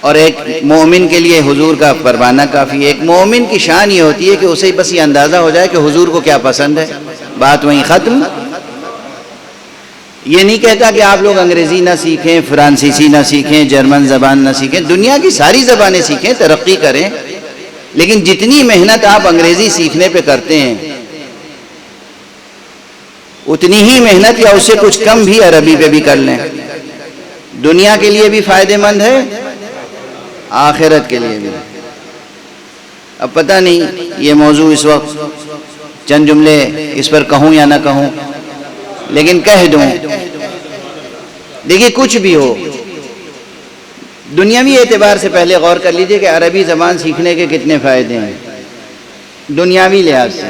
اور ایک مومن کے لیے حضور کا فرمانا کافی ہے۔ ایک مومن کی شان یہ ہوتی ہے کہ اسے بس یہ اندازہ ہو جائے کہ حضور کو کیا پسند ہے، بات وہیں ختم۔ یہ نہیں کہتا کہ آپ لوگ انگریزی نہ سیکھیں، فرانسیسی نہ سیکھیں، جرمن زبان نہ سیکھیں، دنیا کی ساری زبانیں سیکھیں، ترقی کریں، لیکن جتنی محنت آپ انگریزی سیکھنے پہ کرتے ہیں اتنی ہی محنت یا اس سے کچھ کم بھی عربی پہ بھی کر لیں۔ دنیا کے لیے بھی فائدہ مند ہے، آخرت کے لیے بھی۔ اب پتہ نہیں یہ موضوع اس وقت چند جملے اس پر کہوں یا نہ کہوں، لیکن کہہ دوں۔ دیکھیے کچھ بھی ہو، دنیاوی اعتبار سے پہلے غور کر لیجئے کہ عربی زبان سیکھنے کے کتنے فائدے ہیں دنیاوی لحاظ سے۔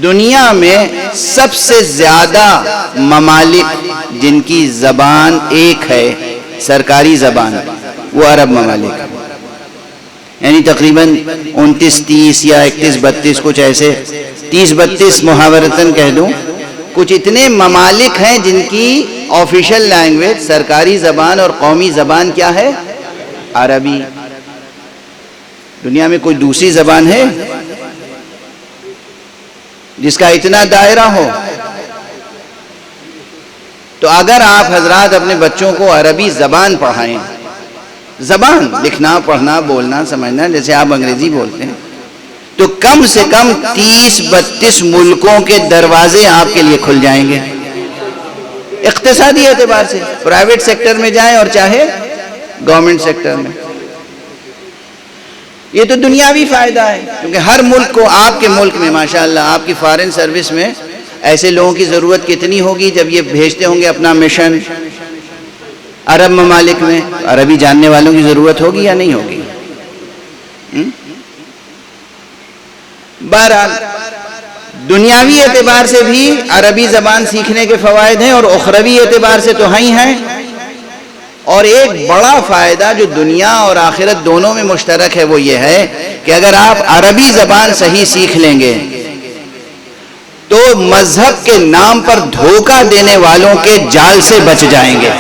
دنیا میں سب سے زیادہ ممالک جن کی زبان ایک ہے، سرکاری زبان، وہ عرب ممالک، یعنی تقریباً 29 30 یا 31 32 کچھ ایسے 30 32 محاورتاً کہہ دوں، کچھ اتنے ممالک ہیں جن کی آفیشل لینگویج، سرکاری زبان اور قومی زبان کیا ہے؟ عربی۔ دنیا میں کوئی دوسری زبان ہے جس کا اتنا دائرہ ہو؟ تو اگر آپ حضرات اپنے بچوں کو عربی زبان پڑھائیں، زبان لکھنا پڑھنا بولنا سمجھنا جیسے آپ انگریزی بولتے ہیں، تو کم سے کم 30 32 ملکوں کے دروازے آپ کے لیے کھل جائیں گے، اقتصادی اعتبار سے، پرائیویٹ سیکٹر میں جائیں اور چاہے گورنمنٹ سیکٹر میں۔ یہ تو دنیاوی فائدہ ہے، کیونکہ ہر ملک کو، آپ کے ملک میں ماشاءاللہ آپ کی فارن سروس میں ایسے لوگوں کی ضرورت کتنی ہوگی جب یہ بھیجتے ہوں گے اپنا مشن عرب ممالک میں، عربی جاننے والوں کی ضرورت ہوگی یا نہیں ہوگی؟ بہرحال دنیاوی اعتبار سے بھی عربی زبان سیکھنے کے فوائد ہیں اور اخروی اعتبار سے تو ہی ہیں. اور ایک بڑا فائدہ جو دنیا اور آخرت دونوں میں مشترک ہے وہ یہ ہے کہ اگر آپ عربی زبان صحیح سیکھ لیں گے تو مذہب کے نام پر دھوکہ دینے والوں کے جال سے بچ جائیں گے.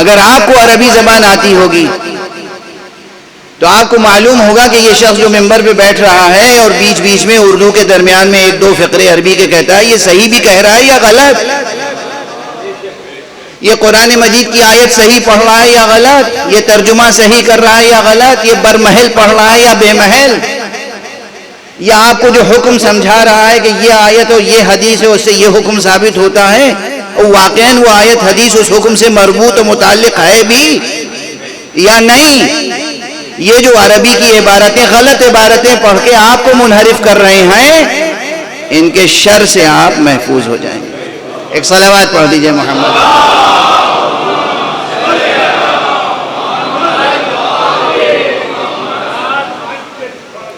اگر آپ کو عربی زبان آتی ہوگی تو آپ کو معلوم ہوگا کہ یہ شخص جو ممبر پہ بیٹھ رہا ہے اور بیچ بیچ میں اردو کے درمیان میں ایک دو فقرے عربی کے کہتا ہے، یہ صحیح بھی کہہ رہا ہے یا غلط؟ یہ قرآن مجید کی آیت صحیح پڑھ رہا ہے یا غلط؟ یہ ترجمہ صحیح کر رہا ہے یا غلط؟ یہ برمحل پڑھ رہا ہے یا بے محل؟ یا آپ کو جو حکم سمجھا رہا ہے کہ یہ آیت اور یہ حدیث ہے اس سے یہ حکم ثابت ہوتا ہے، واقعاً وہ آیت حدیث اس حکم سے مربوط و متعلق ہے بھی یا نہیں؟ یہ جو عربی کی عبارتیں غلط عبارتیں پڑھ کے آپ کو منحرف کر رہے ہیں، ان کے شر سے آپ محفوظ ہو جائیں گے. ایک صلوات پڑھ دیجئے محمد.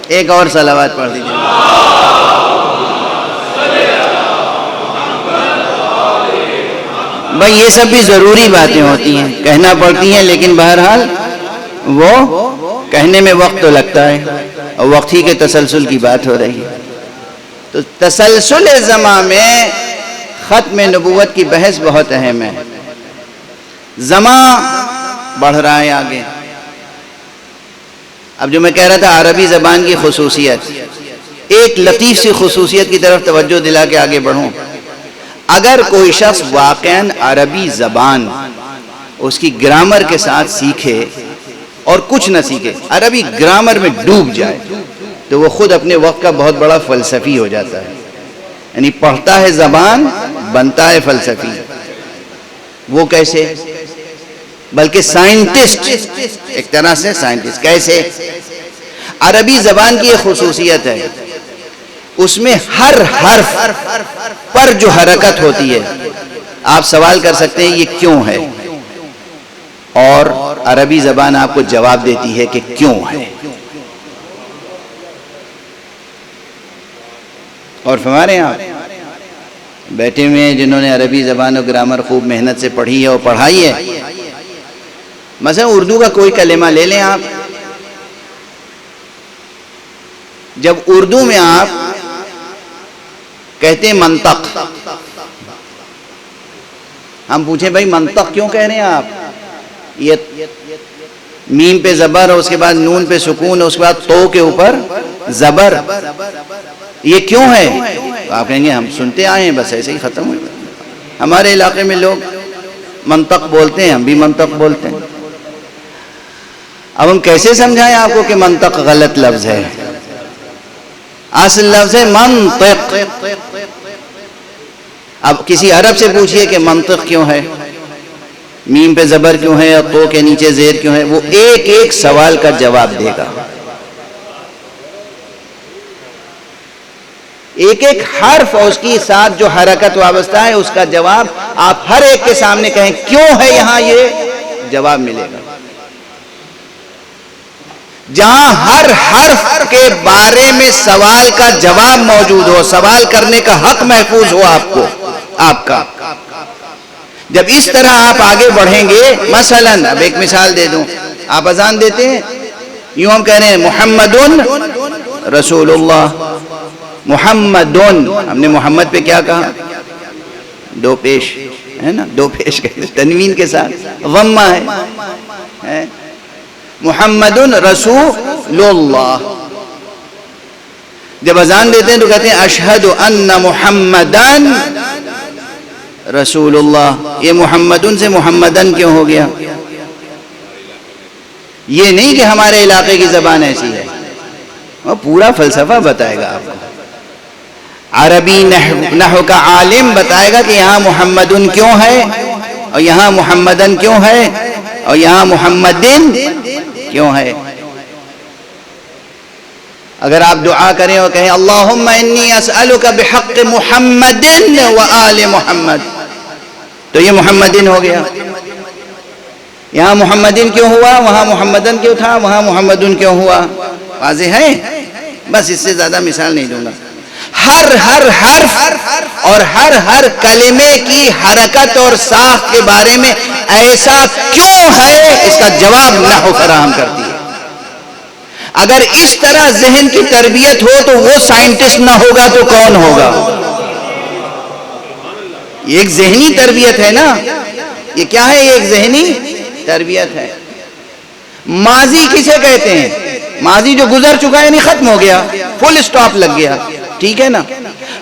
ایک اور صلوات پڑھ دیجئے. بھائی یہ سب بھی ضروری باتیں ہوتی ہیں، کہنا پڑتی ہیں، لیکن بہرحال وہ کہنے میں وقت تو لگتا ہے اور وقت ہی کے تسلسل کی بات ہو رہی ہے. تو تسلسل زماں میں ختم نبوت کی بحث بہت اہم ہے. زماں بڑھ رہا ہے آگے. اب جو میں کہہ رہا تھا عربی زبان کی خصوصیت، ایک لطیف سی خصوصیت کی طرف توجہ دلا کے آگے بڑھوں. اگر کوئی شخص واقعاً عربی زبان اس کی گرامر کے ساتھ سیکھے اور کچھ نہ سیکھے، عربی گرامر میں ڈوب جائے، تو وہ خود اپنے وقت کا بہت بڑا فلسفی ہو جاتا ہے. یعنی پڑھتا ہے زبان، بنتا ہے فلسفی. وہ کیسے؟ بلکہ سائنٹسٹ، ایک طرح سے سائنٹسٹ. کیسے؟ عربی زبان کی ایک خصوصیت ہے، اس میں ہر حرف پر جو حرکت ہوتی ہے، آپ سوال کر سکتے ہیں یہ کیوں ہے، اور عربی زبان آپ کو جواب دیتی ہے کہ کیوں ہے. اور ہمارے یہاں بیٹھے ہوئے ہیں جنہوں نے عربی زبان اور گرامر خوب محنت سے پڑھی ہے اور پڑھائی ہے. مثلا اردو کا کوئی کلمہ لے لیں آپ. جب اردو میں آپ کہتے ہیں منطق، ہم پوچھیں بھائی منطق کیوں کہہ رہے ہیں آپ؟ یہ میم پہ زبر اور اس کے بعد نون پہ سکون اور اس کے بعد تو کے اوپر زبر، یہ کیوں ہے؟ تو آپ کہیں گے ہم سنتے آئے ہیں، بس ایسے ہی ختم ہو گیا. ہمارے علاقے میں لوگ منطق بولتے ہیں، ہم بھی منطق بولتے ہیں. اب ہم کیسے سمجھائیں آپ کو کہ منطق غلط لفظ ہے؟ اصل لفظ ہے منطق. اب کسی عرب سے پوچھئے کہ منطق کیوں ہے، میم پہ زبر کیوں ہے اور تو کے نیچے زیر کیوں ہے، وہ ایک ایک سوال کا جواب دے گا. ایک ایک حرف اور اس کی ساتھ جو حرکت وابستہ ہے اس کا جواب آپ ہر ایک کے سامنے کہیں کیوں ہے یہاں، یہ جواب ملے گا. جہاں ہر حرف کے بارے میں سوال کا جواب موجود ہو، سوال کرنے کا حق محفوظ ہو آپ کا. جب اس طرح آپ آگے بڑھیں گے، مثلا اب ایک مثال دے دوں، آپ اذان دیتے ہیں، یوں ہم کہہ رہے ہیں محمدن رسول اللہ. محمدن، ہم نے محمد پہ کیا کہا؟ دو پیش ہے نا، دو پیش کہتے ہیں تنوین کے ساتھ، ضمہ ہے. محمدن رسول اللہ. جب اذان دیتے ہیں تو کہتے ہیں اشہد ان محمدن رسول اللہ. یہ محمدن سے محمدن کیوں ہو گیا؟ یہ نہیں کہ ہمارے علاقے کی زبان ایسی ہے، وہ پورا فلسفہ بتائے گا آپ کو. عربی نحو کا عالم بتائے گا کہ یہاں محمدن کیوں ہے اور یہاں محمدن کیوں ہے اور یہاں محمدن کیوں ہے. اگر آپ دعا کریں اور کہیں اللہم انی اسألک بحق محمد و آل محمد، تو یہ محمدن ہو گیا. یہاں محمدن کیوں ہوا، وہاں محمدن کیوں تھا، وہاں محمدن کیوں ہوا؟ واضح ہے؟ بس اس سے زیادہ مثال نہیں دوں گا۔ ہر حرف اور ہر کلمے کی حرکت اور ساخت کے بارے میں ایسا کیوں ہے، اس کا جواب نحو فراہم کرتی ہے۔ اگر اس طرح ذہن کی تربیت ہو تو وہ سائنٹسٹ نہ ہوگا تو کون ہوگا؟ یہ ایک ذہنی تربیت ہے نا، یہ کیا ہے؟ یہ ایک ذہنی تربیت ہے۔ ماضی کسے کہتے ہیں؟ ماضی جو گزر چکا ہے، یعنی ختم ہو گیا، فل سٹاپ لگ گیا، ٹھیک ہے نا۔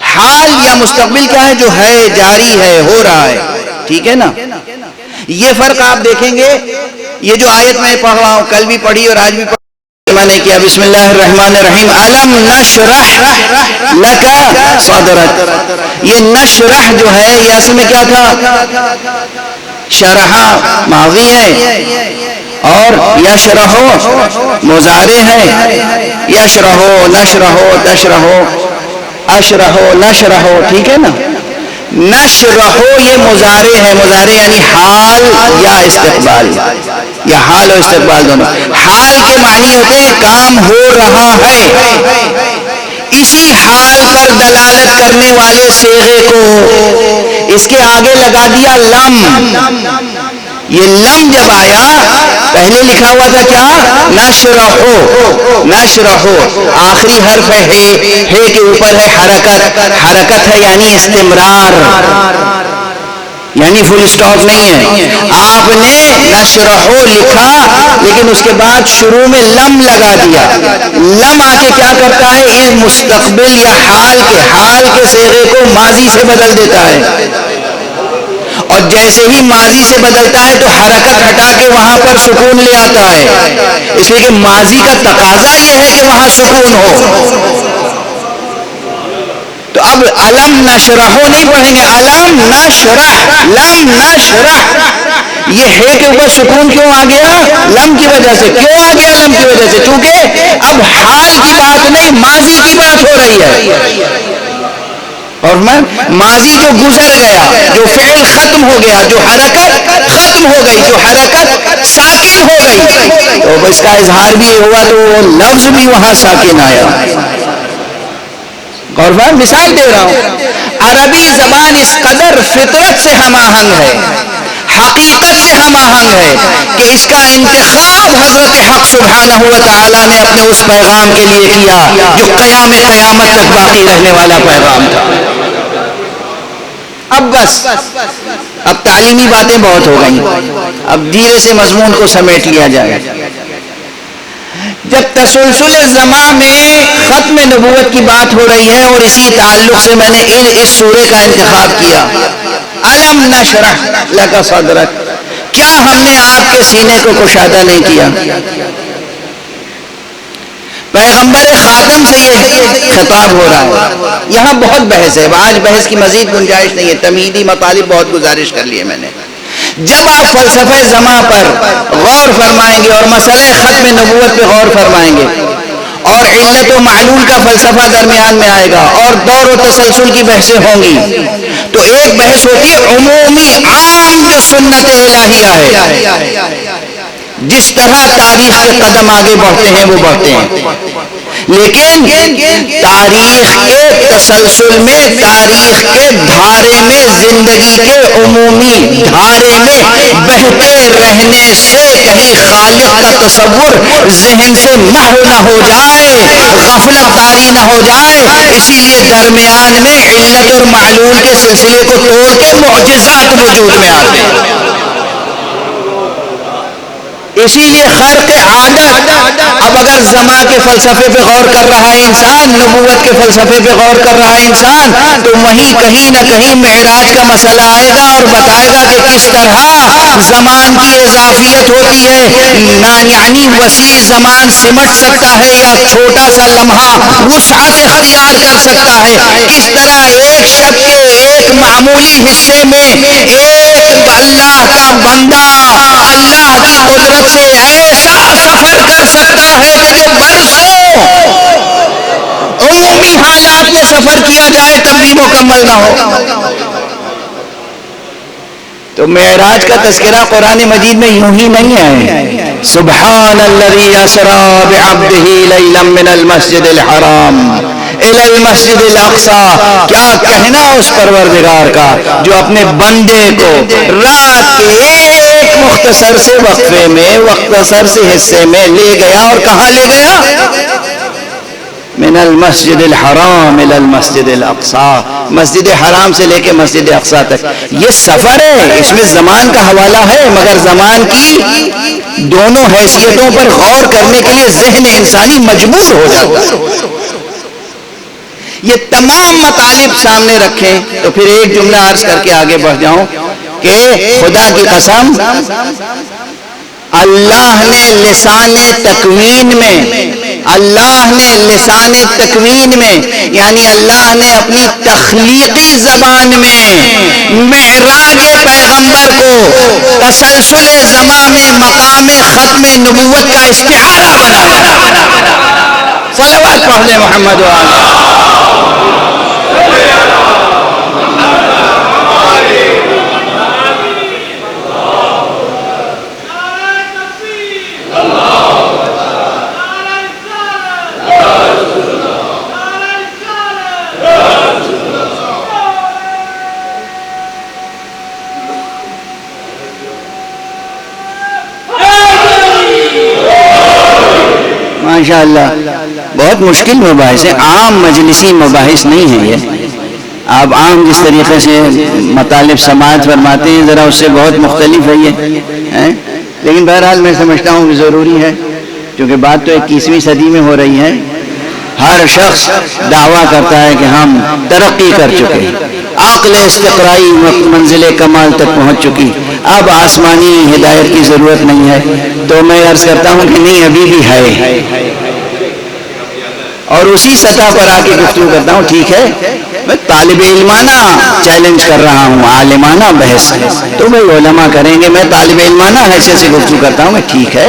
حال یا مستقبل کیا ہے؟ جو ہے، جاری ہے، ہو رہا ہے، ٹھیک ہے نا۔ یہ فرق آپ دیکھیں گے، یہ جو آیت میں پڑھ رہا ہوں، کل بھی پڑھی اور آج بھی پڑھی، میں نے کیا، بسم اللہ الرحمن الرحیم، الم نشرح لک صدرک۔ یہ نشرح جو ہے، یہ اصل میں کیا تھا؟ شرح ماضی ہے، اور یشرحو مضارع ہے، یشرحو نشرحو تشرحو اشرحو نشرحو، ٹھیک ہے نا۔ نشرحو یہ مضارع ہے، مضارع یعنی حال یا استقبال، یا حال و استقبال دونوں۔ حال کے معنی ہوتے ہیں کام ہو رہا ہے، اسی حال پر دلالت کرنے والے صیغے کو اس کے آگے لگا دیا لم۔ یہ لم جب آیا، پہلے لکھا ہوا تھا کیا؟ نشرحو، نشرحو، آخری حرف ہے کے اوپر ہے حرکت، حرکت ہے یعنی استمرار، یعنی فل سٹاپ نہیں ہے۔ آپ نے نشرحو لکھا، لیکن اس کے بعد شروع میں لم لگا دیا۔ لم آ کے کیا کرتا ہے؟ اس مستقبل یا حال کے صیغے کو ماضی سے بدل دیتا ہے، اور جیسے ہی ماضی سے بدلتا ہے تو حرکت ہٹا کے وہاں پر سکون لے آتا ہے، اس لیے کہ ماضی کا تقاضا یہ ہے کہ وہاں سکون ہو۔ تو اب الم نشرحو نہیں پڑھیں گے، الم نشرح، لم نشرح۔ یہ ہے کہ اوپر سکون کیوں آ گیا؟ لم کی وجہ سے۔ کیوں آ گیا؟ لم کی وجہ سے، چونکہ اب حال کی بات نہیں، ماضی کی بات ہو رہی ہے، اور ماضی جو گزر گیا، جو فعل ختم ہو گیا، جو حرکت ختم ہو گئی، جو حرکت ساکن ہو گئی، تو اس کا اظہار بھی ہوا تو وہ لفظ بھی وہاں ساکن آیا۔ اور میں مثال دے رہا ہوں، عربی زبان اس قدر فطرت سے ہم آہنگ ہے، حقیقت سے ہم آہنگ ہے، کہ اس کا انتخاب حضرت حق سبحانہ و تعالی نے اپنے اس پیغام کے لیے کیا جو قیامت تک باقی رہنے والا پیغام تھا۔ اب بس، اب تعلیمی باتیں بہت ہو گئی، اب دھیرے سے مضمون کو سمیٹ لیا جائے۔ جب تسلسل زماں میں ختم نبوت کی بات ہو رہی ہے، اور اسی تعلق سے میں نے اس سورے کا انتخاب کیا، الم نشرح لک صدرک، کیا ہم نے آپ کے سینے کو کشادہ نہیں کیا؟ پیغمبر خاتم سے یہ خطاب ہو رہا ہے۔ یہاں بہت بحث ہے، آج بحث کی مزید گنجائش نہیں ہے، تمہیدی مطالب بہت گزارش کر لیے میں نے۔ جب آپ فلسفہ زماں پر غور فرمائیں گے اور مسئلہ ختم نبوت پہ غور فرمائیں گے، اور علت و معلول کا فلسفہ درمیان میں آئے گا، اور دور و تسلسل کی بحثیں ہوں گی، تو ایک بحث ہوتی ہے عمومی عام جو سنت الہیہ ہے، جس طرح تاریخ کے قدم آگے بڑھتے ہیں وہ بڑھتے ہیں، لیکن تاریخ کے تسلسل میں، تاریخ کے دھارے میں، زندگی کے عمومی دھارے میں بہتے رہنے سے کہیں خالق کا تصور ذہن سے محو نہ ہو جائے، غفلت طاری نہ ہو جائے، اسی لیے درمیان میں علت اور معلول کے سلسلے کو توڑ کے معجزات وجود میں آتے ہیں۔ اسی لیے خرق عادت، اب اگر زماں کے فلسفے پہ غور کر رہا ہے انسان، نبوت کے فلسفے پہ غور کر رہا ہے انسان، تو وہیں کہیں نہ کہیں معراج کا مسئلہ آئے گا اور بتائے گا کہ کس طرح زمان کی اضافیت ہوتی ہے، یعنی وسیع زمان سمٹ سکتا ہے یا چھوٹا سا لمحہ وسعت اختیار کر سکتا ہے، کس طرح ایک شب کے ایک معمولی حصے میں ایک اللہ کا بندہ اللہ کی قدرت سے ایسا سفر کر سکتا ہے کہ جو برسوں عمومی حالات میں سفر کیا جائے تب بھی مکمل نہ ہو۔ تو معراج کا تذکرہ قرآن مجید میں یوں ہی نہیں ہے. سبحان الذی اسری بعبدہ لیلا من المسجد الحرام الی المسجد الاقصی. کیا کہنا اس پروردگار کا جو اپنے بندے کو رات کے ایک مختصر سے وقفے میں مختصر سے حصے میں لے گیا. اور کہاں لے گیا؟ من المسجد الحرام الى المسجد الاقصی. مسجد حرام سے لے کے مسجد اقصی تک. یہ سفر ہے، اس میں زمان کا حوالہ ہے، مگر زمان کی دونوں حیثیتوں پر غور کرنے کے لیے ذہن انسانی مجبور ہو جاتا ہے. یہ تمام مطالب سامنے رکھیں تو پھر ایک جملہ عرض کر کے آگے بڑھ جاؤں کہ خدا کی قسم اللہ نے لسان تکوین میں یعنی اللہ نے اپنی تخلیقی زبان میں معراج پیغمبر کو تسلسل زمان میں مقام ختم نبوت کا استعارہ بنایا. صلوات پڑھ لیں محمد و ماشاءاللہ. بہت مشکل مباحث ہے، عام مجلسی مباحث نہیں ہے یہ. آپ عام جس طریقے سے مطالب سماعت فرماتے ہیں ذرا اس سے بہت مختلف ہے یہ. لیکن بہرحال میں سمجھتا ہوں کہ ضروری ہے کیونکہ بات تو 21ویں صدی میں ہو رہی ہے. ہر شخص دعویٰ کرتا ہے کہ ہم ترقی کر چکے، عقل استقرائی منزل کمال تک پہنچ چکی، اب آسمانی ہدایت کی ضرورت نہیں ہے. تو میں عرض کرتا ہوں کہ نہیں، ابھی بھی ہے. اور اسی سطح پر آ کے گفتگو کرتا ہوں. ٹھیک ہے، میں طالب علمانہ چیلنج کر رہا ہوں، عالمانہ بحث تو بھائی علماء کریں گے. میں طالب علمانہ حیثیت سے گفتگو کرتا ہوں. ٹھیک ہے،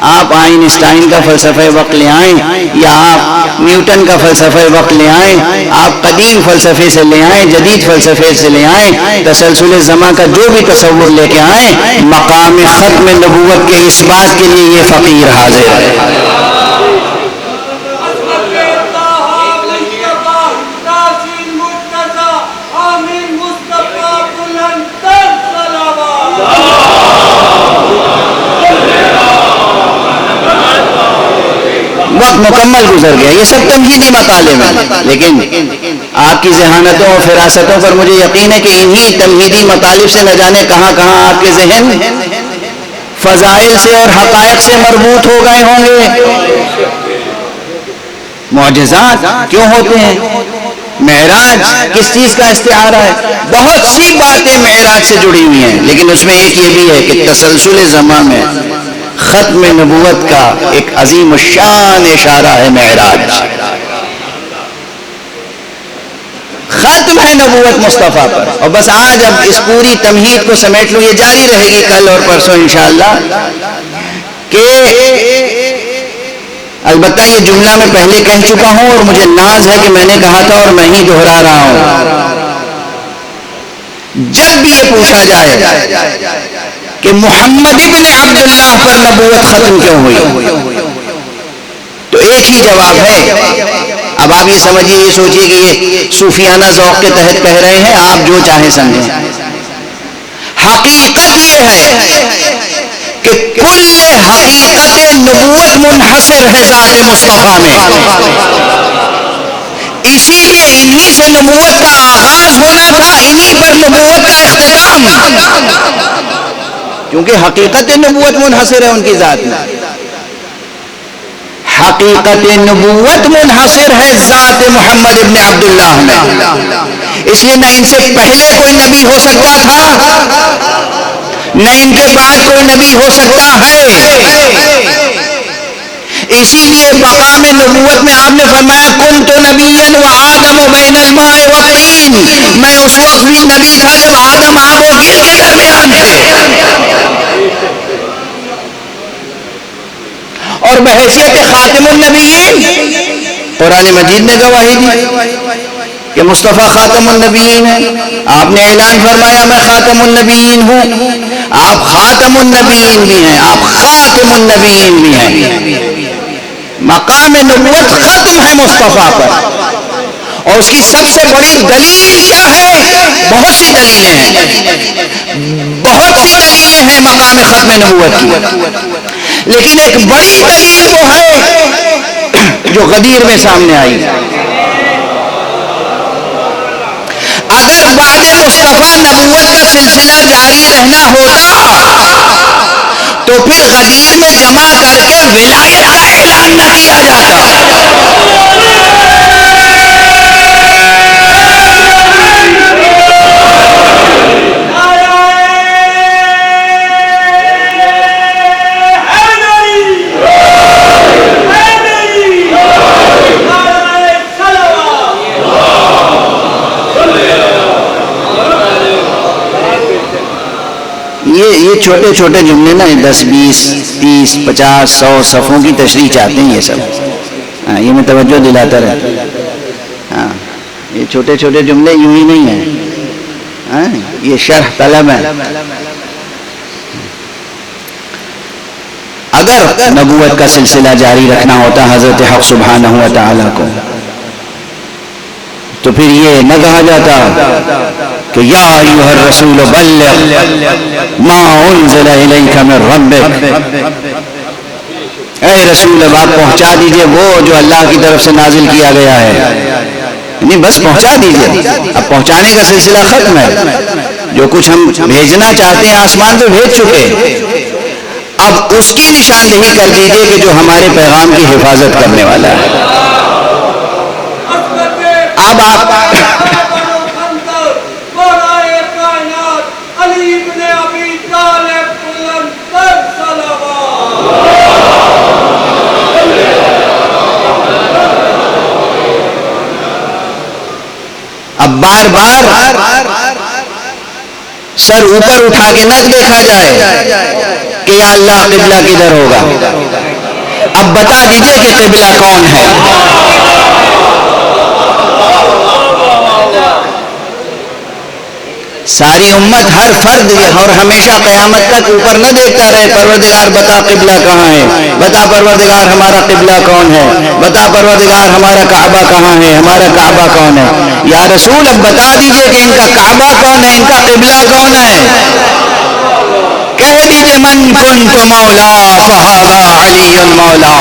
آپ آئنسٹائن کا فلسفہ وقت لے آئیں یا آپ نیوٹن کا فلسفہ وقت لے آئیں، آپ قدیم فلسفے سے لے آئیں، جدید فلسفے سے لے آئیں، تسلسل زمان کا جو بھی تصور لے کے آئیں، مقام ختم نبوت کے اس بات کے لیے یہ فقیر حاضر ہے. وقت مکمل گزر گیا. یہ سب تمہیدی مطالب ہیں، لیکن آپ کی ذہانتوں اور فراستوں پر مجھے یقین ہے کہ انہی تمہیدی مطالب سے نہ جانے کہاں کہاں آپ کے ذہن فضائل سے اور حقائق سے مربوط ہو گئے ہوں گے. معجزات کیوں ہوتے ہیں؟ معراج کس چیز کا استعارہ ہے؟ بہت سی باتیں معراج سے جڑی ہوئی ہیں، لیکن اس میں ایک یہ بھی ہے کہ تسلسل زمان میں ختم نبوت کا ایک عظیم الشان اشارہ ہے معراج. ختم ہے نبوت مصطفیٰ پر. اور بس آج اب اس پوری تمہید کو سمیٹ لوں، یہ جاری رہے گی کل اور پرسوں انشاءاللہ. کہ البتہ یہ جملہ میں پہلے کہہ چکا ہوں اور مجھے ناز ہے کہ میں نے کہا تھا اور میں ہی دہرا رہا ہوں. جب بھی یہ پوچھا جائے کہ محمد ابن عبداللہ پر نبوت ختم کیوں ہوئی، تو ایک ہی جواب ہے. اب آپ یہ سمجھیے، یہ سوچیے کہ یہ صوفیانہ ذوق کے تحت کہہ رہے ہیں، آپ جو چاہیں سمجھیں. حقیقت یہ ہے کہ کل حقیقت نبوت منحصر ہے ذات مصطفیٰ میں. اسی لیے انہی سے نبوت کا آغاز ہونا تھا، انہی پر نبوت کا اختتام، کیونکہ حقیقت نبوت منحصر ہے ان کی ذات میں. حقیقت نبوت منحصر ہے ذات محمد ابن عبداللہ میں. اس لیے نہ ان سے پہلے کوئی نبی ہو سکتا تھا، نہ ان کے بعد کوئی نبی ہو سکتا ہے. اسی لیے مقام نبوت میں آپ نے فرمایا کنت نبیا وآدم بین الماء والطین، میں اس وقت بھی نبی تھا جب آدم آب و گل کے درمیان تھے. اور بحیثیت خاتم النبیین قرآن مجید نے گواہی دی. کہ مصطفیٰ خاتم النبیین ہے. آپ نے اعلان فرمایا میں خاتم النبیین ہوں. آپ خاتم النبیین بھی ہیں, آپ خاتم النبیین بھی ہیں. مقام نبوت ختم ہے مصطفیٰ پر. اور اس کی سب سے بڑی دلیل کیا ہے؟ بہت سی دلیلیں ہیں, بہت سی دلیلیں ہیں مقام ختم نبوت کی, لیکن ایک بڑی دلیل وہ ہے جو غدیر میں سامنے آئی. اگر بعد مصطفیٰ نبوت کا سلسلہ جاری رہنا ہوتا تو پھر غدیر میں جمع کر کے ولایت کا اعلان نہ کیا جاتا. یہ چھوٹے چھوٹے جملے نا 10 20 30 50 100 صفوں کی تشریح چاہتے ہیں یہ سب. یہ میں توجہ دلاتا رہتا ہوں. ہاں یہ چھوٹے چھوٹے جملے یوں ہی نہیں ہیں, یہ شرح طلب ہے. اگر نبوت کا سلسلہ جاری رکھنا ہوتا حضرت حق سبحانہ و تعالی کو تو پھر یہ نہ کہا جاتا کہ یا ایھا الرسول بلغ ما انزل الیک من ربک, اے رسول اب آپ پہنچا دیجئے وہ جو اللہ کی طرف سے نازل کیا گیا ہے. نہیں بس پہنچا دیجئے, اب پہنچانے کا سلسلہ ختم ہے. جو کچھ ہم بھیجنا چاہتے ہیں آسمان سے بھیج چکے, اب اس کی نشاندہی کر دیجئے کہ جو ہمارے پیغام کی حفاظت کرنے والا ہے. اب آپ بار بار سر اوپر اٹھا کے نہ دیکھا جائے کہ یا اللہ قبلہ کدھر ہوگا. اب بتا دیجئے کہ قبلہ کون ہے. ساری امت ہر فرد اور ہمیشہ قیامت تک اوپر نہ دیکھتا رہے پروردگار بتا قبلہ کہاں ہے, بتا پروردگار ہمارا قبلہ کون ہے, بتا پروردگار ہمارا کعبہ کہاں ہے, ہمارا کعبہ کون ہے. یا رسول اب بتا دیجئے کہ ان کا کعبہ کون ہے, ان کا قبلہ کون ہے. کہہ دیجئے من کنت مولا فہذا علی المولا.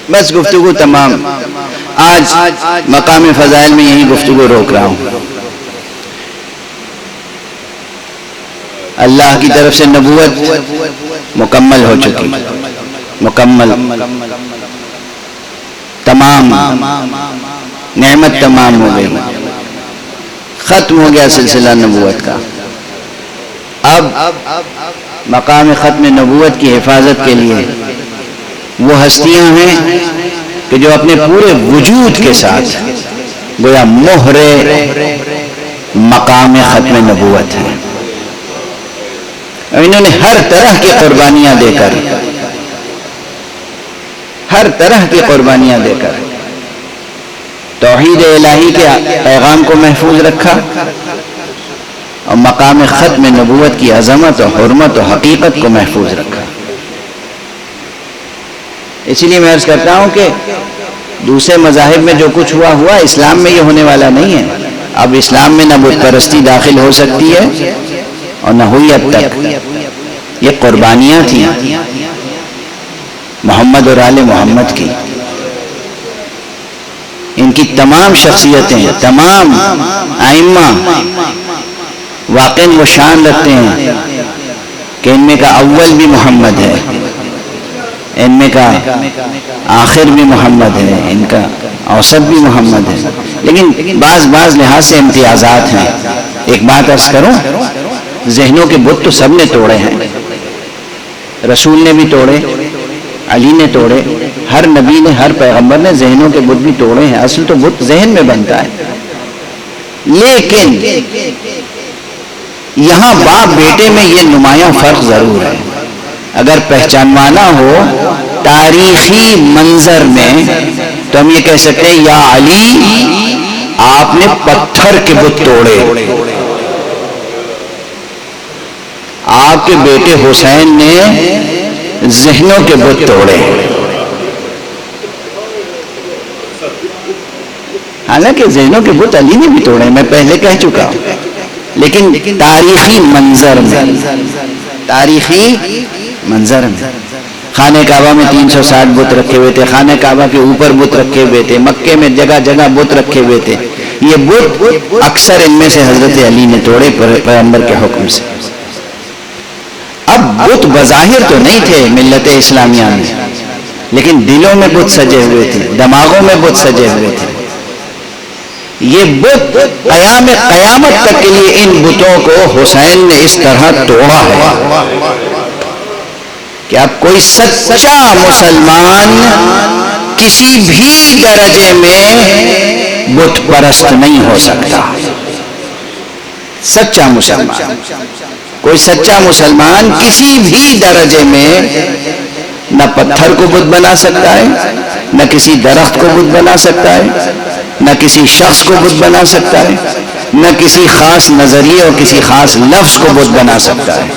بس گفتگو تمام. آج مقام فضائل میں یہی گفتگو روک رہا ہوں. اللہ کی طرف سے نبوت مکمل ہو چکی, مکمل تمام, نعمت تمام ہو گئی, ختم ہو گیا سلسلہ نبوت کا. اب مقام ختم نبوت کی حفاظت کے لیے وہ ہستیاں ہیں کہ جو اپنے پورے وجود کے ساتھ گویا مہر مقام ختم نبوت ہے. انہوں نے ہر طرح کی قربانیاں دے کر, ہر طرح کی قربانیاں دے کر توحید الہی کے پیغام کو محفوظ رکھا اور مقام ختم نبوت کی عظمت و حرمت و حقیقت کو محفوظ رکھا. اسی لیے میں عرض کرتا ہوں کہ دوسرے مذاہب میں جو کچھ ہوا اسلام میں یہ ہونے والا نہیں ہے. اب اسلام میں نہ بت پرستی داخل ہو سکتی ہے اور نہ ہوئی اب تک. یہ قربانیاں تھیں محمد اور آل محمد کی. ان کی تمام شخصیتیں, تمام ائمہ واقعاً وہ شان رکھتے ہیں کہ ان میں کا اول بھی محمد ہے, ان میں کا آخر بھی محمد ہے, ان کا اوسط بھی محمد ہے, لیکن بعض لحاظ سے امتیازات ہیں. ایک بات عرض کروں, ذہنوں کے بت تو سب نے توڑے ہیں. رسول نے بھی توڑے, علی نے توڑے, ہر نبی نے, ہر پیغمبر نے ذہنوں کے بت بھی توڑے ہیں. اصل تو بت ذہن میں بنتا ہے. لیکن یہاں باپ بیٹے میں یہ نمایاں فرق ضرور ہے. اگر پہچانوانا ہو تاریخی منظر میں تو ہم یہ کہہ سکتے ہیں یا علی آپ نے پتھر کے بت توڑے، آپ کے بیٹے حسین نے ذہنوں کے بت توڑے. حالانکہ ذہنوں کے بت علی نے بھی توڑے، میں پہلے کہہ چکا ہوں، لیکن تاریخی منظر میں خانہ کعبہ میں 360 بت رکھے ہوئے تھے، خانہ کعبہ کے اوپر بت رکھے ہوئے تھے، مکے میں جگہ جگہ بت رکھے ہوئے تھے. یہ بت اکثر ان میں سے حضرت علی نے توڑے پیغمبر کے حکم سے. اب بت بظاہر تو نہیں تھے ملت اسلامیہ میں، لیکن دلوں میں بت سجے ہوئے تھے، دماغوں میں بت سجے ہوئے تھے. یہ بت قیامت تک کے لیے ان بتوں کو حسین نے اس طرح توڑا ہے کہ اب کوئی سچا مسلمان کسی بھی درجے میں بت پرست نہیں ہو سکتا. سچا مسلمان، کوئی سچا مسلمان کسی بھی درجے میں نہ پتھر کو بت بنا سکتا ہے، نہ کسی درخت کو بت بنا سکتا ہے، نہ کسی شخص کو بت بنا سکتا ہے، نہ کسی خاص نظریے اور کسی خاص لفظ کو بت بنا سکتا ہے،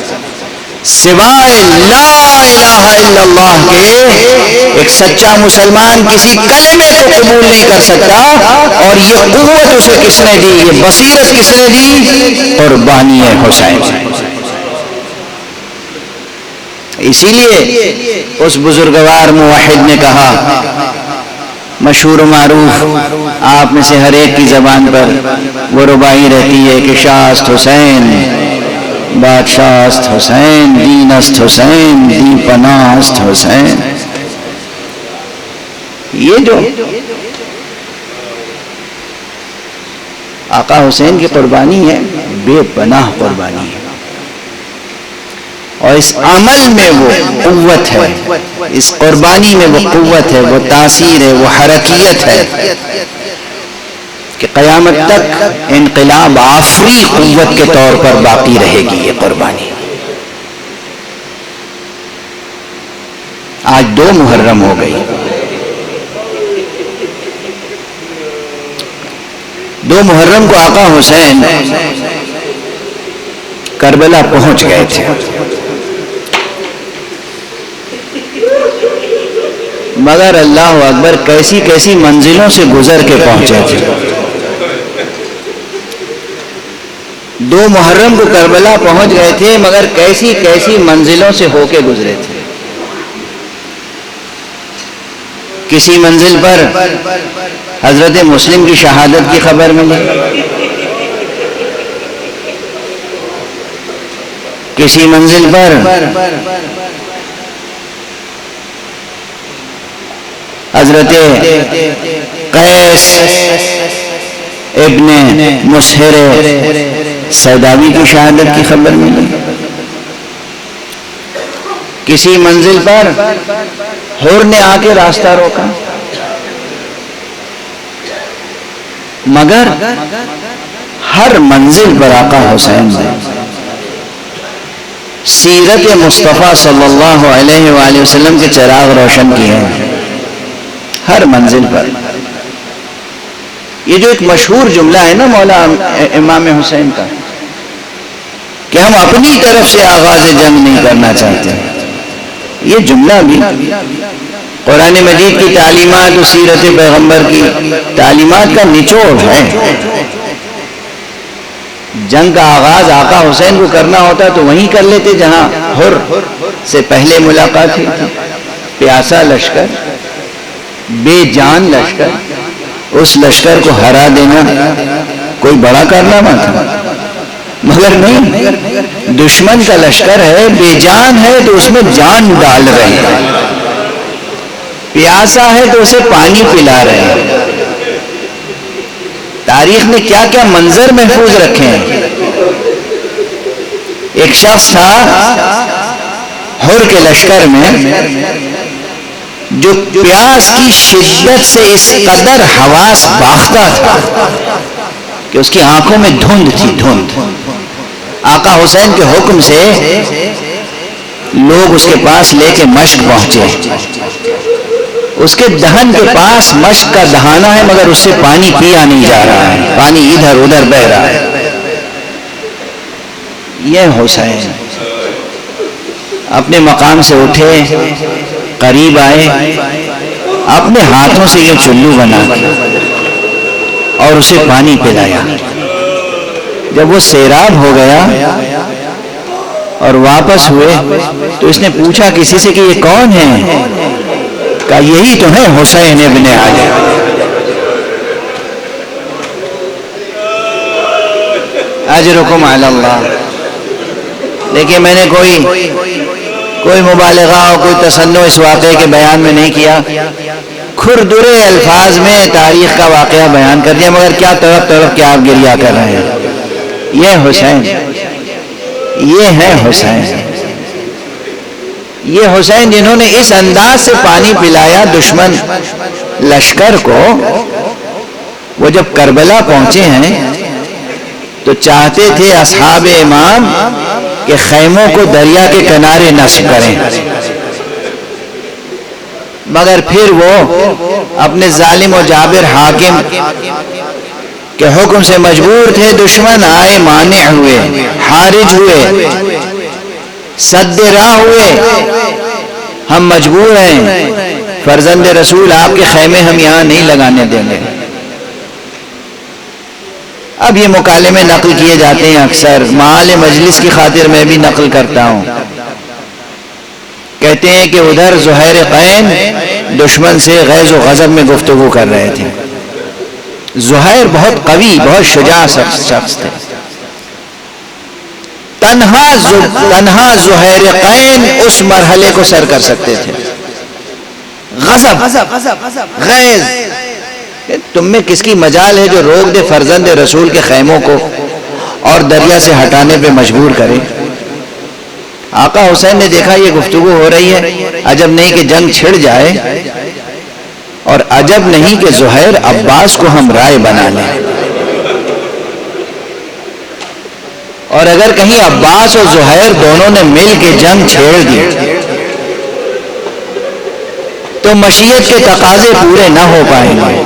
سوائے لا الہ الا اللہ کے. ایک سچا مسلمان کسی کلمے کو قبول نہیں کر سکتا. اور یہ قوت اسے کس نے دی، یہ بصیرت کس نے دی؟ قربانی حسین. اسی لیے اس بزرگوار موحد نے کہا، مشہور و معروف آپ میں سے ہر ایک کی زبان پر وہ ربائی رہتی ہے کہ شاست حسین، بادشاہست حسین، دینست حسین، دی پناہست حسین. یہ جو آقا حسین کی قربانی ہے بے پناہ قربانی ہے، اور اس عمل میں وہ قوت ہے، اس قربانی میں وہ قوت ہے، وہ تاثیر ہے، وہ حرکیت ہے کہ قیامت تک انقلاب آفری قوت کے طور پر باقی رہے گی. یہ قربانی آج 2 محرم ہو گئی. 2 محرم کو آقا حسین کربلا پہنچ گئے تھے، مگر اللہ اکبر کیسی کیسی منزلوں سے گزر کے پہنچے تھے. 2 محرم کو کربلا پہنچ گئے تھے، مگر کیسی کیسی منزلوں سے ہو کے گزرے تھے. کسی منزل پر حضرت مسلم کی شہادت کی خبر ملی، کسی منزل پر حضرت قیس ابن مسہر سیداوی کی شہادت کی خبر ملی، کسی منزل پر حور نے آ کے راستہ روکا. مگر ہر منزل پر آقا حسین نے سیرت مصطفیٰ صلی اللہ علیہ وآلہ وسلم کے چراغ روشن کیے ہیں ہر منزل پر. یہ جو ایک مشہور جملہ ہے نا مولا امام حسین کا کہ ہم اپنی طرف سے آغاز جنگ نہیں کرنا چاہتے، یہ جملہ بھی قرآن مجید کی تعلیمات و سیرت پیغمبر کی تعلیمات کا نچوڑ ہے. جنگ کا آغاز آقا حسین کو کرنا ہوتا تو وہیں کر لیتے جہاں حر سے پہلے ملاقات ہوئی تھی. پیاسا لشکر، بے جان لشکر، اس لشکر کو ہرا دینا کوئی بڑا کارنامہ تھا، مگر نہیں، دشمن کا لشکر ہے، بے جان ہے تو اس میں جان ڈال رہے ہیں، پیاسا ہے تو اسے پانی پلا رہے ہیں. تاریخ نے کیا کیا منظر محفوظ رکھے ہیں. ایک شخص تھا حر کے لشکر میں جو پیاس کی شدت سے اس قدر حواس باختہ تھا کہ اس کی آنکھوں میں دھند تھی، دھند۔ آقا حسین کے حکم سے لوگ اس کے پاس لے کے مشق پہنچے، اس کے دہن کے پاس مشق کا دہانہ ہے مگر اس سے پانی پیا نہیں جا رہا ہے، پانی ادھر ادھر بہ رہا ہے۔ یہ حسین اپنے مقام سے اٹھے، قریب آئے، اپنے ہاتھوں سے یہ چلو بنا اور اسے پانی پلایا۔ جب وہ سیراب ہو گیا اور واپس ہوئے تو اس نے پوچھا کسی سے کہ یہ کون ہے؟ کہا یہی تو ہے حسین ابن علی۔ اجرکم علی اللہ۔ دیکھیے میں نے کوئی مبالغہ اور کوئی تصنع اس واقعے کے بیان میں نہیں کیا، کھردرے الفاظ میں تاریخ کا واقعہ بیان کر دیا، مگر کیا تڑپ تڑپ کے آپ گریا کر رہے ہیں۔ یہ حسین، یہ ہے حسین، یہ حسین جنہوں نے اس انداز سے پانی پلایا دشمن لشکر کو۔ وہ جب کربلا پہنچے ہیں تو چاہتے تھے اصحاب امام کہ خیموں کو دریا کے کنارے نصب کریں، مگر پھر وہ اپنے ظالم و جابر حاکم کے حکم سے مجبور تھے۔ دشمن آئے، مانع ہوئے، حارج ہوئے، سد راہ ہوئے، ہم مجبور ہیں، فرزند رسول آپ کے خیمے ہم یہاں نہیں لگانے دیں گے۔ اب یہ مکالمے نقل کیے جاتے ہیں اکثر، معال مجلس کی خاطر میں بھی نقل کرتا ہوں۔ کہتے ہیں کہ ادھر زہیر قین دشمن سے غیظ و غضب میں گفتگو کر رہے تھے۔ زہیر بہت قوی، بہت شجاع شخص تھے۔ تنہا زہیر قین اس مرحلے کو سر کر سکتے تھے۔ غضب، غیظ، تم میں کس کی مجال ہے جو روک دے فرزند رسول کے خیموں کو اور دریا سے ہٹانے پہ مجبور کرے۔ آقا حسین نے دیکھا یہ گفتگو ہو رہی ہے، عجب نہیں کہ جنگ چھڑ جائے، اور عجب نہیں کہ زہیر عباس کو ہم رائے بنا لیں، اور اگر کہیں عباس اور زہیر دونوں نے مل کے جنگ چھیڑ دی تو مشیت کے تقاضے پورے نہ ہو پائیں گے۔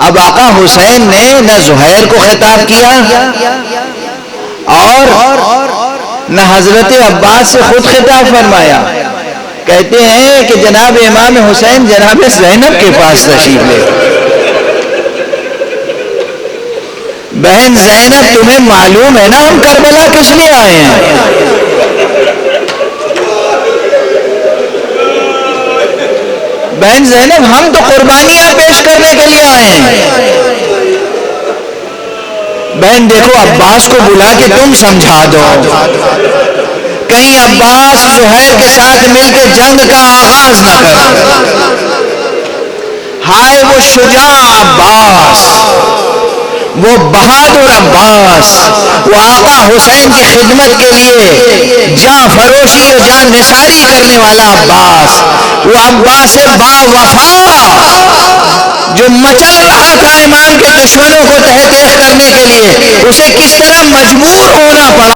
اب آقا حسین نے نہ زہیر کو خطاب کیا اور نہ حضرت عباس سے خود خطاب فرمایا۔ کہتے ہیں کہ جناب امام حسین جناب زینب کے پاس تشریف لے۔ بہن زینب تمہیں معلوم ہے نا ہم کربلا کس لیے آئے ہیں؟ بہن زینب ہم تو قربانیاں پیش کرنے کے لیے آئے ہیں۔ بہن دیکھو عباس کو بلا کے تم سمجھا دو، کہیں عباس زہیر کے ساتھ مل کے جنگ کا آغاز نہ کر۔ ہائے وہ شجاع عباس، وہ بہادر عباس، وہ آقا حسین کی خدمت کے لیے جاں فروشی و جاں نثاری کرنے والا عباس، وہ عباس با وفا جو مچل رہا تھا امام کے دشمنوں کو تحت کرنے کے لیے، اسے کس طرح مجبور ہونا پڑا۔